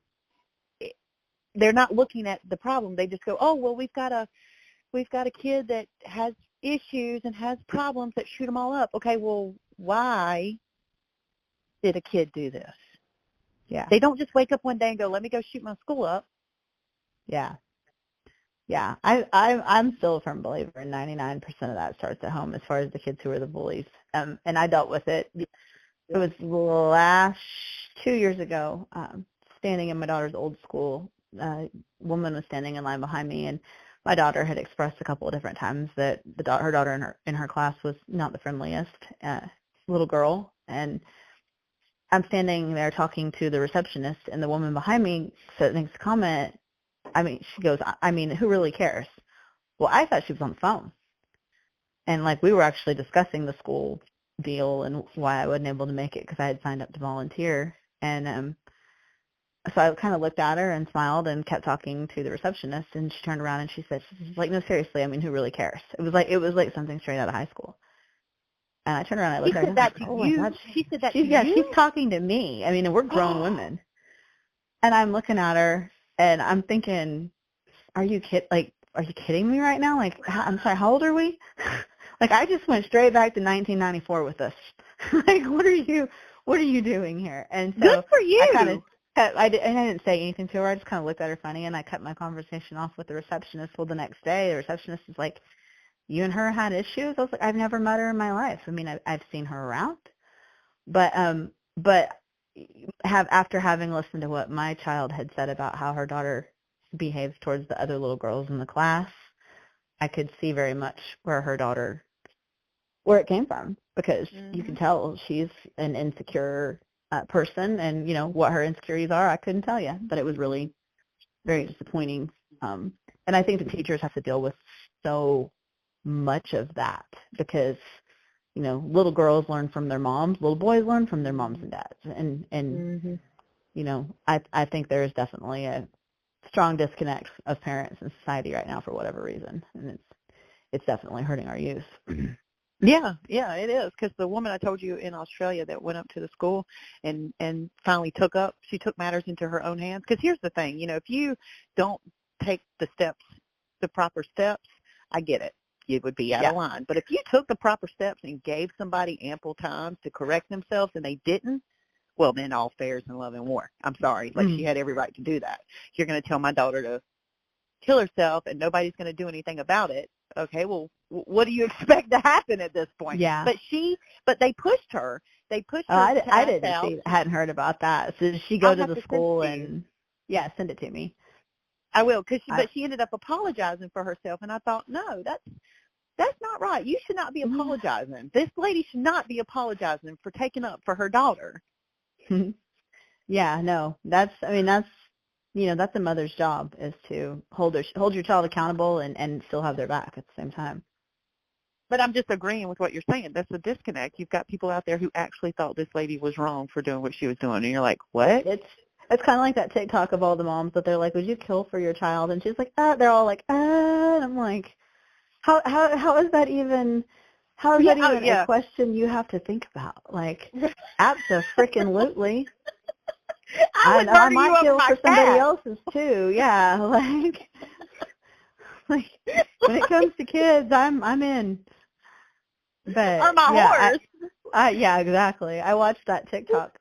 they're not looking at the problem. They just go, oh, well, we've got a kid that has issues and has problems that shoot them all up. Okay, well, why did a kid do this? Yeah. They don't just wake up one day and go, let me go shoot my school up. Yeah. Yeah. I'm still a firm believer in 99% of that starts at home as far as the kids who are the bullies. And I dealt with it. It was last 2 years ago, standing in my daughter's old school. A woman was standing in line behind me, and my daughter had expressed a couple of different times that her daughter in her class was not the friendliest little girl. And I'm standing there talking to the receptionist, and the woman behind me makes a comment. I mean, she goes, I mean, who really cares? Well, I thought she was on the phone. And, like, we were actually discussing the school deal and why I wasn't able to make it because I had signed up to volunteer. And so I kind of looked at her and smiled and kept talking to the receptionist, and she turned around and she's like, no, seriously, I mean, who really cares? It was like something straight out of high school. And I turned around and I looked at her and I was like, oh my God. She said that to you? Yeah, she's talking to me. I mean, and we're grown women. And I'm looking at her and I'm thinking, are you kidding me right now? Like, I'm sorry, how old are we? Like, I just went straight back to 1994 with this. Like, what are you doing here? And so good for you. I didn't say anything to her. I just kind of looked at her funny, and I cut my conversation off with the receptionist. Well, the next day, the receptionist is like, you and her had issues? I was like, I've never met her in my life. I mean, I've seen her around. But after having listened to what my child had said about how her daughter behaves towards the other little girls in the class, I could see very much where it came from, because you can tell she's an insecure person, and, you know, what her insecurities are, I couldn't tell you. But it was really very disappointing. And I think the teachers have to deal with so much of that because, you know, little girls learn from their moms, little boys learn from their moms and dads, and you know, I think there is definitely a strong disconnect of parents in society right now for whatever reason, and it's definitely hurting our youth. Yeah, it is, because the woman I told you in Australia that went up to the school and finally took matters into her own hands. Because here's the thing, you know, if you don't take the proper steps, I get it. You would be out of line. But if you took the proper steps and gave somebody ample time to correct themselves and they didn't, well, then all fair is in love and war. I'm sorry. Like, she had every right to do that. You're going to tell my daughter to kill herself and nobody's going to do anything about it. Okay, well, what do you expect to happen at this point? Yeah. But they pushed her. They pushed her. I hadn't heard about that. So did she go to the school and send it to me? I will, but she ended up apologizing for herself, and I thought, no, that's not right. You should not be apologizing. This lady should not be apologizing for taking up for her daughter. Yeah, no, that's you know, that's a mother's job, is to hold your child accountable and still have their back at the same time. But I'm just agreeing with what you're saying. That's a disconnect. You've got people out there who actually thought this lady was wrong for doing what she was doing, and you're like, what? It's kind of like that TikTok of all the moms that they're like, would you kill for your child? And she's like, they're all like, and I'm like, how is that even a question you have to think about? Like, abso-freaking-lutely. I would I murder you might over kill my for somebody cat. else's too. Yeah, like when it comes to kids, I'm in. But Or my yeah, horse. yeah, exactly. I watched that TikTok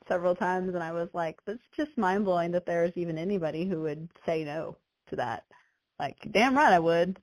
several times, and I was like, that's just mind blowing that there's even anybody who would say no to that. Like, damn right I would.